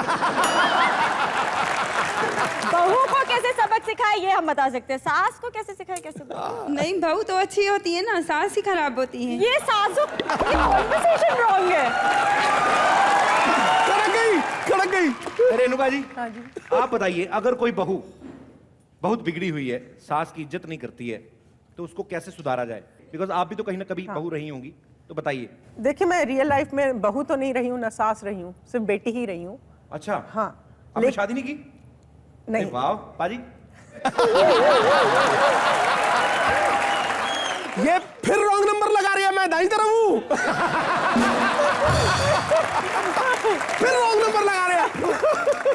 बहू को कैसे सबक सिखाए ये हम बता सकते हैं, सास को कैसे सिखाए कैसे बता? नहीं, बहू तो अच्छी होती है ना, सास ही खराब होती है। ये सासू, ये कॉन्वर्सेशन रॉन्ग है। कड़क गई। रेणुका जी, हाँ जी। आप बताइए, अगर कोई बहू बहुत बिगड़ी हुई है, सास की इज्जत नहीं करती है, तो उसको कैसे सुधारा जाए? बिकॉज आप भी तो कहीं ना कभी बहू रही होंगी, तो बताइए। देखिए, मैं रियल लाइफ में बहू तो नहीं रही हूँ, ना सास रही हूँ, सिर्फ बेटी ही रही हूँ। अच्छा। हाँ। आपने शादी नहीं की? नहीं। वाह पाजी। ये फिर रॉन्ग नंबर लगा रही है, मैं दाई तरफ हूँ। फिर रॉन्ग नंबर लगा रहे हैं।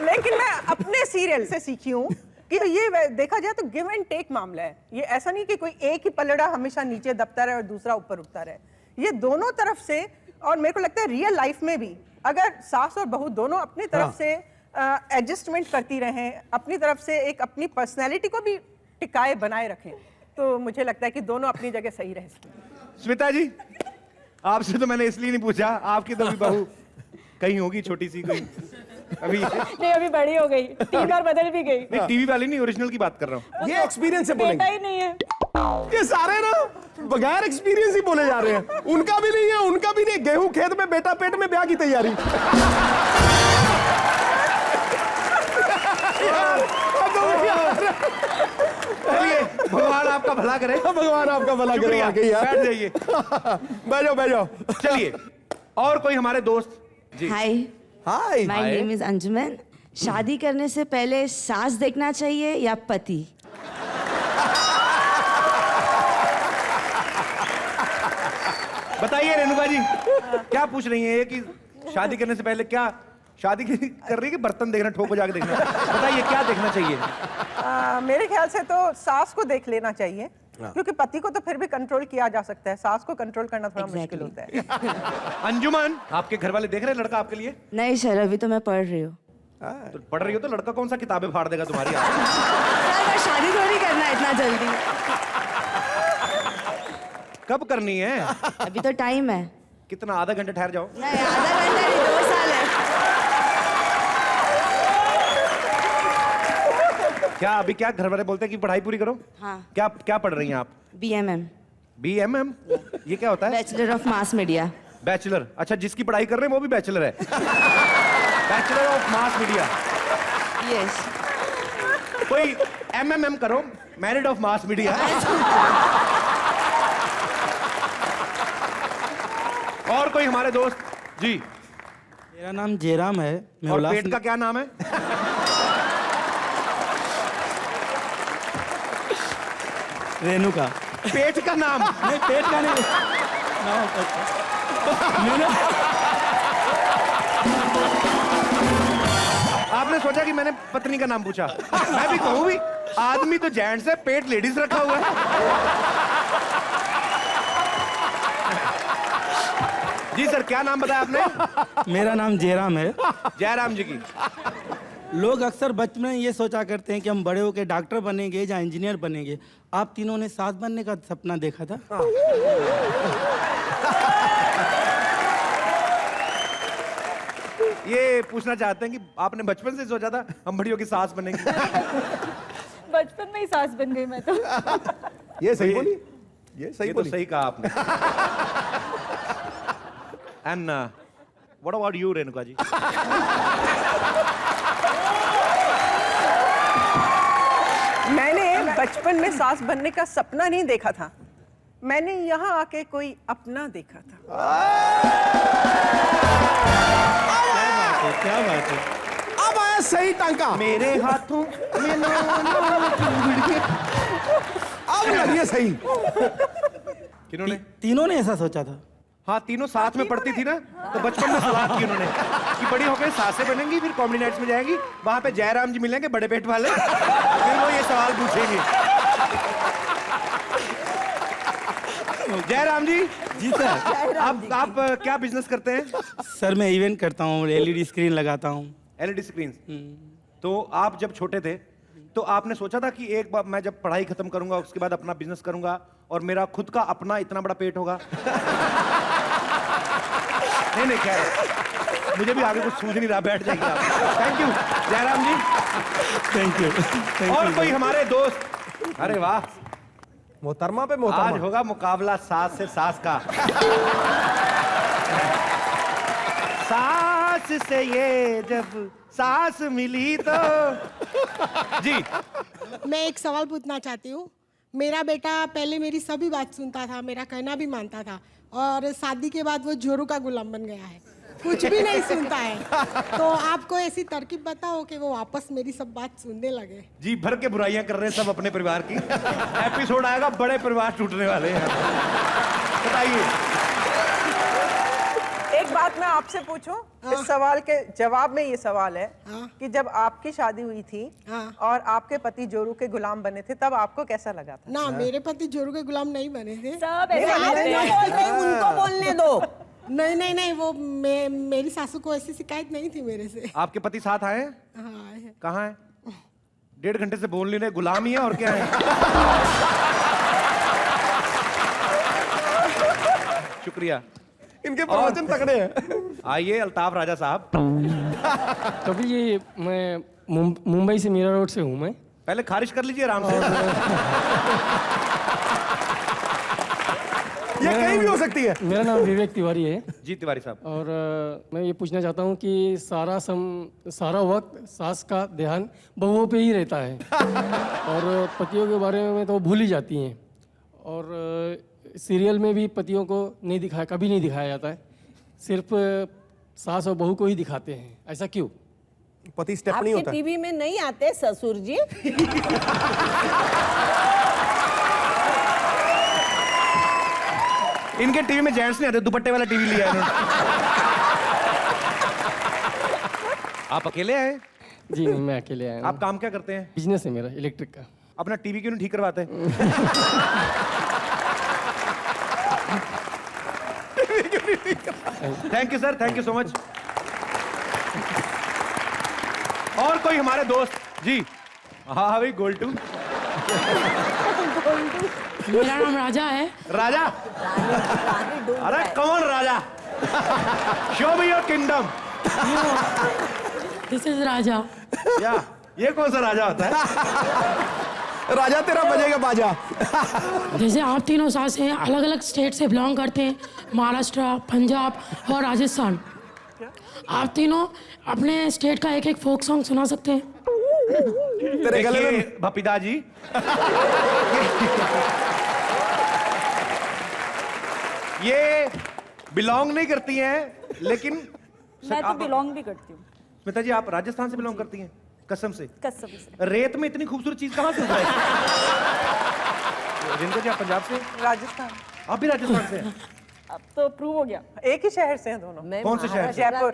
लेकिन मैं अपने सीरियल से सीखी हूँ कि ये देखा जाए तो गिव एंड टेक मामला है। ये ऐसा नहीं कि कोई एक ही पलड़ा हमेशा नीचे दबता रहे और दूसरा ऊपर उठता रहे। ये दोनों तरफ से, और मेरे को लगता है रियल लाइफ में भी अगर सास और बहू दोनों अपनी तरफ से एडजस्टमेंट करती रहें, अपनी तरफ से एक अपनी पर्सनैलिटी को भी टिकाए बनाए रखें, तो मुझे लगता है कि दोनों अपनी जगह सही रह सकते हैं। स्मिता जी, आपसे तो मैंने इसलिए नहीं पूछा, आपकी तो भी बहू कहीं होगी छोटी सी कोई अभी। नहीं, अभी बड़ी हो गई, 3 बार बदल भी गई। नहीं, टीवी वाली नहीं, ओरिजिनल की बात कर रहा हूँ। ये एक्सपीरियंस से बोलेंगे। बेटा ही नहीं है। ये सारे ना बगैर एक्सपीरियंस ही बोले जा रहे हैं। उनका भी नहीं है, उनका भी नहीं। गेहूं खेत में, बेटा पेट में, ब्याह की तैयारी। चलिए, भगवान आपका भला करे। भगवान आपका भला करे। बैठ जाइए। बैठो बैठो। चलिए, और कोई हमारे दोस्त? जी। हाय, हाय, माय नेम इज अंजुमन। शादी करने से पहले सास देखना चाहिए या पति? बताइए रेणुका जी, क्या पूछ रही हैं ये कि शादी करने से पहले क्या शादी कर रही है कि बर्तन देखना, ठोक बजा के देखना? बताइए क्या देखना चाहिए? मेरे ख्याल से तो सास को देख लेना चाहिए, क्योंकि पति को तो फिर भी कंट्रोल किया जा सकता है, सास को कंट्रोल करना थोड़ा मुश्किल होता है। अंजुमन, आपके घर वाले देख रहे हैं लड़का आपके लिए? नहीं सर, अभी तो मैं पढ़ रही हूँ। तो पढ़ रही हो तो लड़का कौन सा किताबें फाड़ देगा तुम्हारी? सर, शादी थोड़ी करना है इतना जल्दी। कब करनी है? अभी तो टाइम है। कितना, आधा घंटे ठहर जाओ। नहीं, आधा घंटा नहीं, 2 साल है। क्या अभी क्या घर वाले बोलते हैं कि पढ़ाई पूरी करो? हाँ। क्या क्या पढ़ रही हैं आप? BMM। BMM? ये क्या होता है? Bachelor of mass media. Bachelor? अच्छा, जिसकी पढ़ाई कर रहे हैं वो भी बैचलर है। Bachelor of mass media. Yes. कोई MMM करो, मैरिड ऑफ मास मीडिया। और कोई हमारे दोस्त? जी। मेरा नाम जयराम है। मैं और पेट का क्या नाम है? रेणुका। पेट का नाम? नहीं, पेट का नहीं। आपने सोचा कि मैंने पत्नी का नाम पूछा? मैं भी कहूँ भी, आदमी तो जेंट्स है, पेट लेडीज रखा हुआ है। जी सर, क्या नाम बताया आपने? मेरा नाम जयराम है। जयराम जी की। लोग अक्सर बचपन में ये सोचा करते हैं कि हम बड़े होकर डॉक्टर बनेंगे या इंजीनियर बनेंगे। आप तीनों ने सास बनने का सपना देखा था? ये पूछना चाहते हैं कि आपने बचपन से सोचा था हम बड़ी होकर सास बनेंगे? बचपन में ही सास बन गई मैं तो। ये सही बोली। ये सही तो बोली। सही कहा आपने। And what about you Renuka ji? मैंने बचपन में सास बनने का सपना नहीं देखा था, मैंने यहाँ आके कोई अपना देखा था। क्या बात है। अब आया सही टांका। मेरे हाथों में अब लगिए सही। किन्होंने? तीनों ने ऐसा सोचा था। हाँ, तीनों साथ में पढ़ती थी ना, तो बचपन में सलाह की उन्होंने कि बड़ी होकर सासें बनेंगी, फिर कॉमेडी नाइट्स में जाएंगी, वहां पे जयराम जी मिलेंगे बड़े पेट वाले, फिर वो ये सवाल पूछेंगे। जयराम जी। जी सर। आप क्या बिजनेस करते हैं? सर मैं इवेंट करता हूँ, LED स्क्रीन लगाता हूँ। LED screen. तो आप जब छोटे थे तो आपने सोचा था कि एक बार मैं जब पढ़ाई खत्म करूंगा उसके बाद अपना बिजनेस करूंगा और मेरा खुद का अपना इतना बड़ा पेट होगा? नहीं खैर, मुझे भी आगे कुछ सूझ नहीं रहा, बैठ जाएगी आप। Thank you Jairam ji. Thank you. और कोई हमारे दोस्त? अरे वाह, मोहतरमा पे मोहतरमा। आज होगा मुकाबला सास से सास का। सास से ये जब सास मिली तो। जी मैं एक सवाल पूछना चाहती हूँ। मेरा बेटा पहले मेरी सभी बात सुनता था, मेरा कहना भी मानता था, और शादी के बाद वो जोरू का गुलाम बन गया है, कुछ भी नहीं सुनता है। तो आपको ऐसी तरकीब बताओ कि वो वापस मेरी सब बात सुनने लगे। जी भर के बुराइयां कर रहे हैं सब अपने परिवार की। एपिसोड आएगा, बड़े परिवार टूटने वाले हैं। बताइए। एक बात मैं आपसे पूछूं, इस सवाल के जवाब में ये सवाल है कि जब आपकी शादी हुई थी और आपके पति जोरू के गुलाम बने थे, तब आपको कैसा लगा था? ना, मेरे पति जोरू के गुलाम नहीं बने थे। सब ऐसे बोलते हैं। उनको बोलने दो। नहीं, वो मेरी सासू को ऐसी शिकायत नहीं थी मेरे से। आपके पति साथ आए? हाँ है। कहाँ है? 1.5 घंटे से बोल नहीं रहे, गुलाम ही है और क्या है? शुक्रिया। इनके प्रवचन तगड़े हैं। आइए अल्ताफ राजा साहब। कभी ये मैं मुंबई से मीरा रोड से हूँ मैं। पहले खारिज कर लीजिए आराम से। ये कहीं भी हो सकती है। मेरा नाम विवेक तिवारी है। जी तिवारी साहब। और मैं ये पूछना चाहता हूँ कि सारा वक्त सास का ध्यान बहुओं पे ही रहता है और पतियों के बारे में तो भूल ही जाती हैं, और सीरियल में भी पतियों को कभी नहीं दिखाया जाता है, सिर्फ सास और बहू को ही दिखाते हैं। ऐसा क्यों? पति स्टेप नहीं होता। टीवी में नहीं आते ससुर जी? इनके टीवी में जेंट्स नहीं आते, दुपट्टे वाला टीवी लिया इन्होंने। आप अकेले आए? जी नहीं, मैं अकेले आया हूँ। आप काम क्या करते हैं? बिजनेस है मेरा इलेक्ट्रिक का। अपना टीवी क्यों नहीं ठीक करवाते? Thank you sir, thank you so much. और कोई हमारे दोस्त? जी हाँ भाई, गोल्टू। मेरा नाम राजा है। राजा? अरे कौन राजा? Show me your kingdom. This is राजा। क्या ये कौन सा राजा होता है? राजा तेरा बजेगा बाजा। जैसे आप तीनों सासें अलग अलग स्टेट से बिलोंग करते हैं, महाराष्ट्र, पंजाब और राजस्थान। आप तीनों अपने स्टेट का एक फोक सॉन्ग सुना सकते हैं? तेरे गले में भपीदा जी। ये बिलोंग नहीं करती हैं, लेकिन मैं तो बिलोंग भी करती हूँ। स्मिता जी, आप राजस्थान से बिलोंग करती हैं? कसम से? कसम से। रेत में इतनी खूबसूरत चीज कहाँ से उगाई? रिंकू जी, आप पंजाब से? राजस्थान। आप भी राजस्थान से हैं? अब तो प्रूव हो गया। एक ही शहर से हैं दोनों। मैं कौन से शहर से? जयपुर।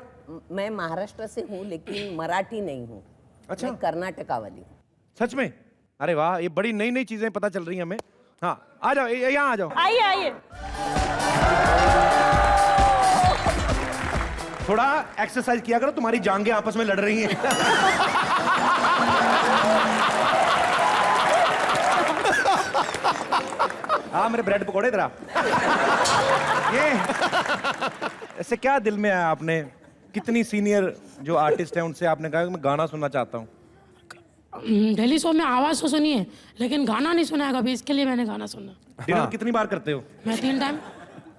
मैं महाराष्ट्र से हूँ, लेकिन मराठी नहीं हूँ। अच्छा। मैं कर्नाटका वाली हूँ। सच में? अरे वाह, ये बड़ी नई नई चीजें पता चल रही हैं हमें। हाँ आ जाओ, यहाँ आ जाओ। आइए आइए। थोड़ा एक्सरसाइज किया करो, तुम्हारी जांघें आपस में लड़ रही हैं। हाँ, मेरे ब्रेड पकौड़े इधर। ये ऐसे क्या दिल में आया आपने? कितनी सीनियर जो आर्टिस्ट हैं उनसे आपने कहा कि मैं गाना सुनना चाहता हूँ? डेली शो में आवाज़ तो सुनी है लेकिन गाना नहीं सुना है कभी, इसके लिए मैंने गाना सुना। डिनर कितनी बार करते हो? मैं 3 टाइम।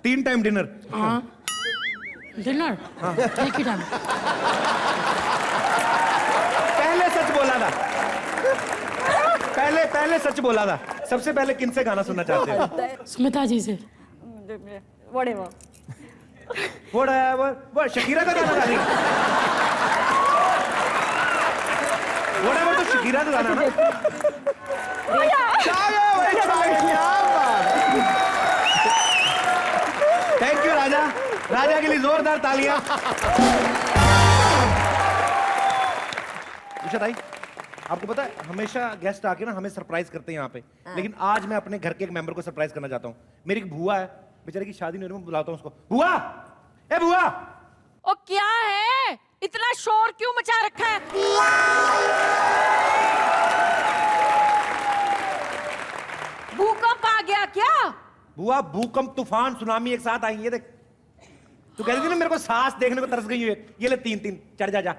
3 time dinner? हाँ डिनर एक ही टाइम। पहले सच बोला था, पहले सच बोला था। सबसे पहले किन से गाना सुनना चाहते हो? स्मिता जी से। वो शकीरा का गाना गा रही तो शकीरा का गाना ना। थैंक यू राजा, राजा के लिए जोरदार तालियां। उषा भाई, आपको पता है हमेशा गेस्ट आके ना हमें सरप्राइज करते हैं यहाँ पे, लेकिन आज मैं अपने घर के एक मेंबर को सरप्राइज करना चाहता हूँ। मेरी एक बुआ है, बेचारे की शादी नहीं हो रही, मैं बुलाता हूँ उसको। बुआ, ए बुआ। ओ क्या है, इतना शोर क्यों मचा रखा है? भूकंप आ गया क्या? बुआ भूकंप, तूफान, सुनामी एक साथ आई है। देख, तू कह रही थी ना मेरे को सास देखने को तरस गई है। ये ले 3-3, चढ़ जा। जा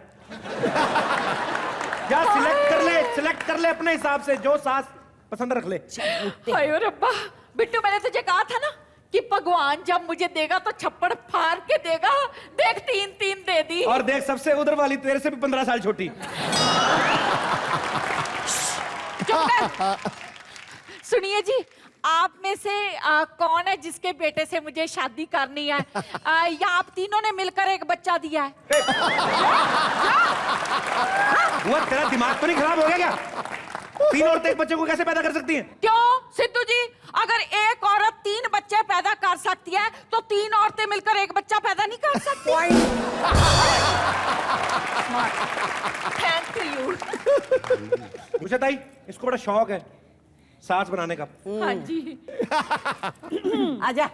सिलेक्ट कर ले अपने हिसाब से, जो सास पसंद रख ले। अयो रब्बा, बिट्टू मैंने तुझे कहा था ना कि भगवान जब मुझे देगा तो छप्पड़ फाड़ के देगा। देख 3-3 दे दी। और देख सबसे उधर वाली तेरे से भी 15 साल छोटी। सुनिए जी, आप में से कौन है जिसके बेटे से मुझे शादी करनी है? या आप तीनों ने मिलकर एक बच्चा दिया है? वो तेरा दिमाग तो नहीं खराब हो गया क्या? 3 औरतें एक बच्चे को कैसे पैदा कर सकती हैं? क्यों सिद्धू जी, अगर एक औरत 3 बच्चे पैदा कर सकती है तो 3 औरतें मिलकर एक बच्चा पैदा नहीं कर सकती? Thank you. उषा ताई, इसको बड़ा शौक है सास बनाने का। हाँ जी। आजा,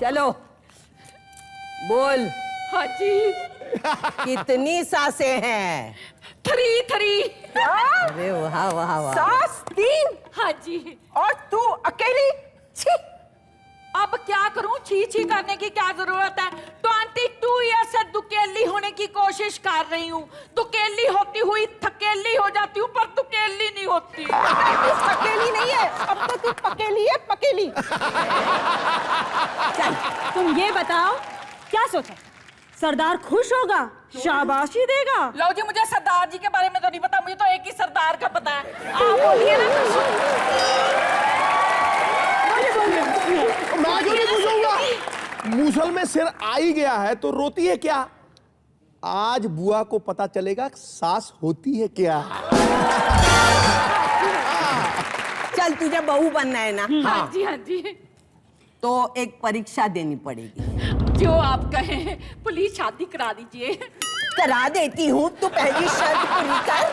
चलो बोल। हाँ जी। कितनी सासें हैं? 3। अरे वाह वाह वाह। सास 3? हाँ जी। और तू अकेली? छी। अब क्या करूं, छी छी करने की क्या जरूरत है? 22 ईयर से दुकेली होने की कोशिश कर रही हूँ। दुकेली होती हुई थकेली हो जाती हूँ, पर दुकेली नहीं होती। अकेली नहीं है, अब तो तू पकेली है, पकेली। चल तुम ये बताओ, क्या सोचा? सरदार खुश होगा, शाबाशी देगा? लो जी, मुझे सरदार जी के बारे में तो नहीं पता, मुझे तो एक ही सरदार का पता है। आप बोलिए ना। मैं क्यों नहीं पूछूंगा? मूसल में सिर आ ही गया है तो रोती है क्या? आज बुआ को पता चलेगा सास होती है क्या। चल तुझे बहू बनना है ना? हाँ जी, हाँ जी। तो एक परीक्षा देनी पड़ेगी। जो आप कहें, प्लीज शादी करा दीजिए। करा देती हूँ, तू पहली शर्त पूरी कर।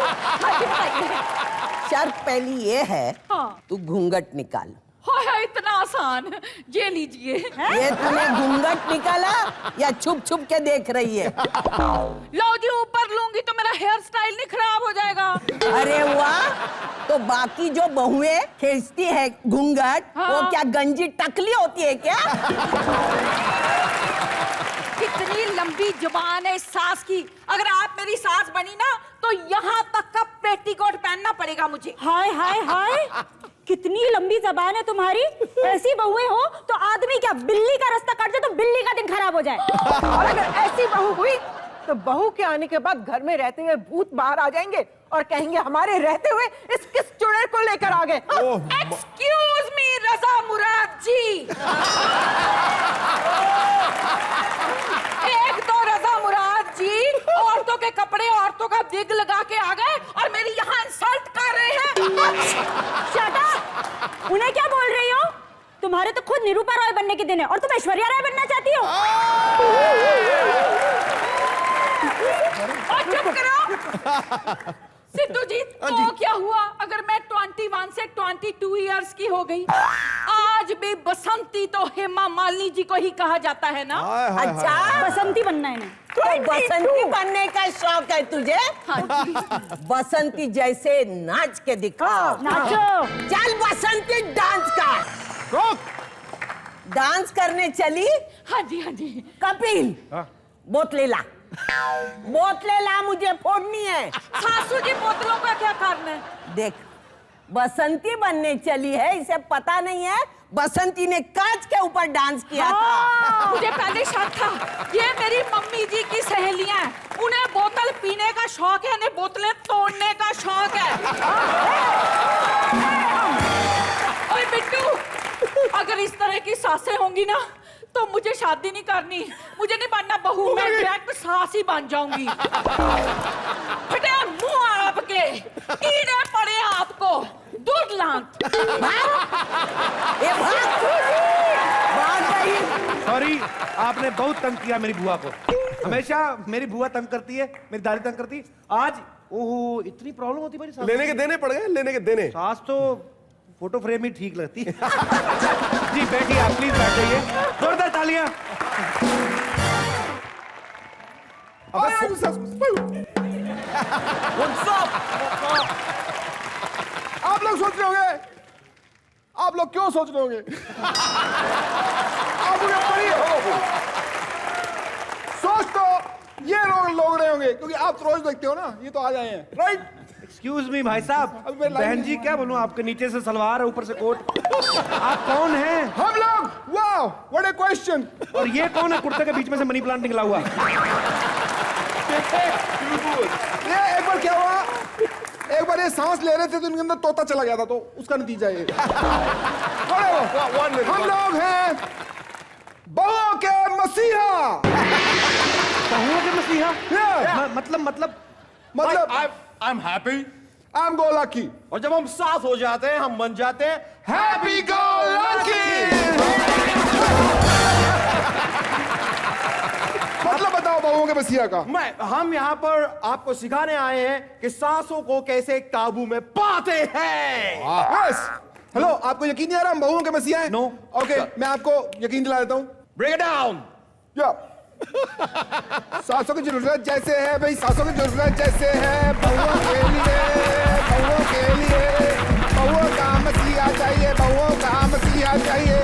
शर्त पहली ये है, तू घूंघट निकाल। हाय, इतना आसान? ये लीजिए। ये तूने घूंघट निकाला या छुप छुप के देख रही है? लो जी, ऊपर लूंगी तो मेरा हेयर स्टाइल नहीं खराब हो जाएगा? अरे वाह, तो बाकी जो बहुएं खींचती है घूंघट, वो क्या गंजी टकली होती है क्या? कितनी लंबी जुबान है इस सास की। अगर आप मेरी सास बनी ना तो यहाँ तक का पेटीकोट पहनना पड़ेगा मुझे। हाय हाय हाय, कितनी लंबी जबान है तुम्हारी। ऐसी बहुएं हो तो आदमी क्या बिल्ली का रास्ता काट जाए तो बिल्ली का दिन खराब हो जाए। और अगर ऐसी बहू हुई तो बहू के आने के बाद घर में रहते हुए भूत बाहर आ जाएंगे और कहेंगे हमारे रहते हुए इस किस चुड़ैल को लेकर आ गए। एक्सक्यूज मी रजा मुराद जी। एक तो रजा मुराद जी औरतों के कपड़े, औरतों का विग लगा के आ गए और मेरी यहाँ इंसल्ट कर रहे हैं। Shut up! उन्हें क्या बोल रही हो? तुम्हारे तो खुद निरूपा रॉय बनने के दिन है और तुम ऐश्वर्या राय बनना चाहती हो। और चुप करो। सिद्धू जी, तो क्या हुआ अगर मैं 21 से 22 इयर्स की हो गई? आज भी बसंती तो हेमा मालिनी जी को ही कहा जाता है ना? अच्छा, बसंती बनना है ना? तो बसंती बनने का शौक है तुझे? हाँ जी। बसंती जैसे नाच के दिखाओ। नाचो। चल बसंती डांस कर। डांस करने चली? हाँ जी, हाँ जी। कपिल, बोतले ला। बोतलें ला, मुझे फोड़नी है। सासू जी बोतलों का क्या करना है? देख, बसंती बनने चली है, इसे पता नहीं है बसंती ने कांच के ऊपर डांस किया था। मुझे पहले शक था ये मेरी मम्मी जी की सहेलियां हैं, उन्हें बोतल पीने का शौक है, इन्हें बोतलें तोड़ने का शौक है। ओए बिट्टू, अगर इस तरह की सासें होंगी ना तो मुझे शादी नहीं करनी, मुझे नहीं बनना बहू, मैं डायरेक्ट सास ही बन जाऊंगी। फटे मुंह आपके, कीड़े पड़े आपको, दूध लांत। सॉरी, आपने बहुत तंग किया मेरी बुआ को। हमेशा मेरी बुआ तंग करती है, मेरी दादी तंग करती है। आज ओहो इतनी प्रॉब्लम होती मेरी सास। लेने के देने पड़ गए, लेने के देने। सास तो फोटो फ्रेम ही ठीक लगती है। जी बैठिए आप, प्लीज बैठ जाइए। जोरदार तालियां। आप लोग सोच रहे होंगे, आप लोग क्यों सोच रहे होंगे? आप मुझे बड़ी हो सोच तो ये लोग रहे होंगे क्योंकि आप रोज देखते हो ना, ये तो आ जाए हैं, राइट? एक्सक्यूज मी भाई साहब, बहन जी क्या बोलूं, आपके नीचे से सलवार है ऊपर से कोट। आप कौन हैं? हम लोग। Wow, what a question. और ये कौन है कुर्ते के बीच में से मनी प्लांट निकला हुआ? ये एक बार क्या हुआ, एक बार ये सांस ले रहे थे तो इनके अंदर तोता चला गया था, तो उसका नतीजा ये। हम लोग हैं बहुओं के मसीहा। बहुओं के मसीहा? मतलब I am happy, I am go lucky. और जब हम साथ हो जाते हैं हम बन जाते हैं हैप्पी गो लकी। मतलब बताओ बहुओं के मसीहा का। हम यहाँ पर आपको सिखाने आए हैं कि सांसों को कैसे काबू में पाते हैं। यस। हेलो, आपको यकीन नहीं आ रहा हम बहुओं के मसीहा हैं? नो। ओके, मैं आपको यकीन दिला देता हूँ। Break it down. या सांसों की जरूरत जैसे है भाई, सांसों की जरूरत जैसे है बहुओं के लिए, बहुओं के लिए, बहुओं का मसीहा चाहिए, बहुओं का मसीहा चाहिए।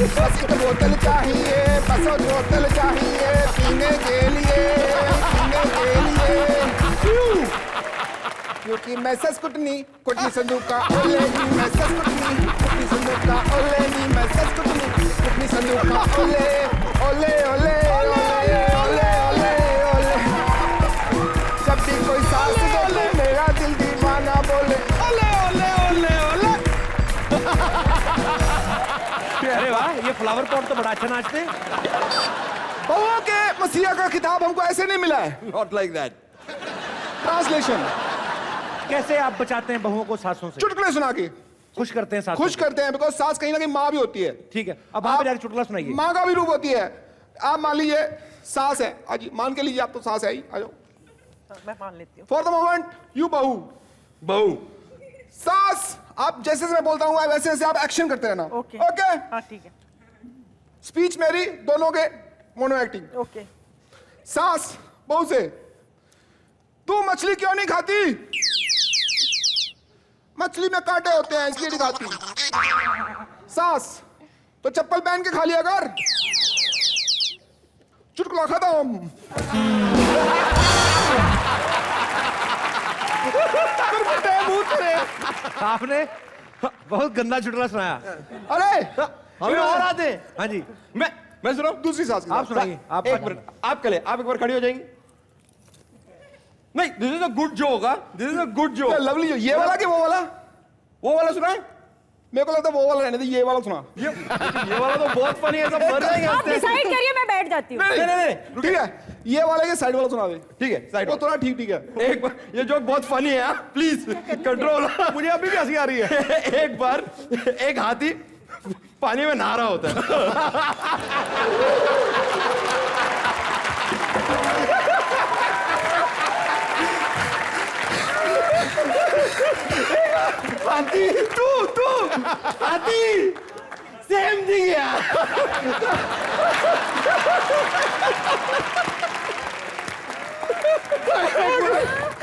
बस एक बोतल चाहिए, बस एक बोतल चाहिए पीने के लिए, पीने के लिए। क्योंकि मैसेज कुटनी कुटनी संदूक का ओले नी, मैसेज कुटनी कुटनी संदूक का ओले नी, मैसेज कुटनी कुटनी संदूक का ओले ओले ओले ओले ओले ओले ओले। जब भी कोई सांस बोले मेरा दिल दीवाना बोले ओले ओले ओले ओले। अरे वाह, ये फ्लावर पॉट तो बड़ा अच्छा नाचते हैं। बहुओं के मसीहा का खिताब हमको ऐसे नहीं मिला है। Not like that. ट्रांसलेशन। कैसे आप बचाते हैं बहुओं को सासों से? चुटकुले सुना के खुश करते हैं सास? खुश करते हैं, बिकॉज सास कहीं ना कहीं माँ भी होती है। ठीक है, अब आप जाकर चुटकुला सुनाइए। माँ का भी रूप होती है। आप मान लीजिए सास है, आज मान के लीजिए आप तो सास है ही, आ जाओ। मैं मान लेती हूँ। फॉर द मोमेंट यू बहू। बहू सास, आप जैसे मैं बोलता हूँ वैसे वैसे आप एक्शन करते रहना। ओके ओके, हाँ ठीक है। स्पीच मेरी, दोनों के मोनो एक्टिंग। ओके। सास बहू से, तू मछली क्यों नहीं खाती? मछली में कांटे होते हैं इसलिए नहीं खाती। सास, तो चप्पल पहन के खा लिया कर। चुटकुला खत्म। आपने बहुत गंदा चुटकुला सुनाया। अरे हमें और आते हैं। हाँ जी, मैं सुनाऊं? दूसरी सास आप सुनाइए। आप एक मिनट, आप कल आप एक बार खड़ी हो जाएंगी? नहीं, this is a good joke. This is a good joke. Lovely जो ये वाला कि वो वाला? वो वाला सुना है? मेरे को लगता है वो वाला रहने दे, ये वाला सुना। ये वाला तो बहुत फनी है, सब मर जाएंगे। आप डिसाइड करिए, मैं बैठ जाती हूँ। नहीं, ठीक है, ये वाले के साइड वाला सुना दे। ठीक है, साइड वो थोड़ा ठीक ठीक है। एक बार, ये जोक बहुत फनी है, प्लीज कंट्रोल। मुझे अभी भी हंसी आ रही है। एक बार एक हाथी पानी में नहा रहा होता है। हाथी, तू हाथी, सेम थिंग यार।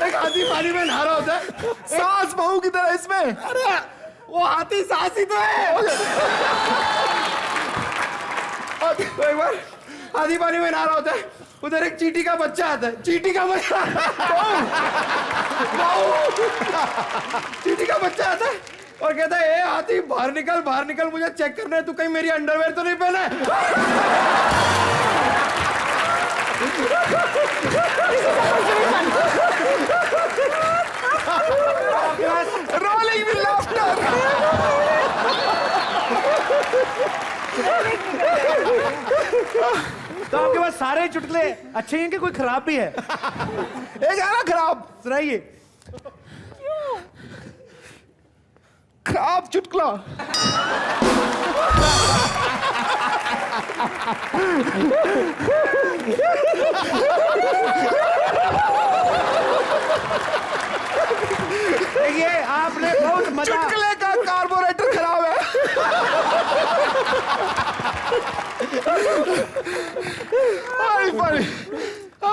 एक हाथी पानी में नहा रहा होता है, सास बहू की तरह इसमें। अरे वो हाथी सास ही तो है। तो एक बार हाथी पानी में नहा रहा होता है उधर एक चींटी का बच्चा आता है, चींटी का बच्चा चींटी का बच्चा आता है और कहता है ए हाथी बाहर निकल, मुझे चेक करना है तू कहीं मेरी अंडरवेयर तो नहीं पहना है। Rolling with laughter. तो आपके पास सारे चुटकुले अच्छे हैं कि कोई खराब भी है? एक है ना खराब, सुनाइए। खराब चुटकुला। देखिए आपने बहुत मजा। चुटकुले का कार्बोरेटर खराब है।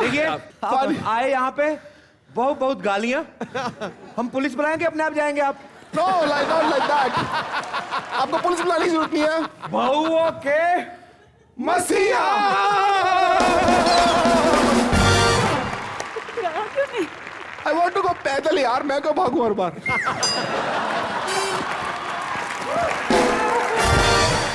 देखिए आप आए यहाँ पे बहुत गालियां। हम पुलिस बुलाएंगे, अपने आप जाएंगे आप? No not like that. आपको पुलिस बुलाने की जरूरत नहीं है। बहुओं के मसीहा। आई वॉन्ट टू गो पैदल यार, मैं क्यों भागू हर बार।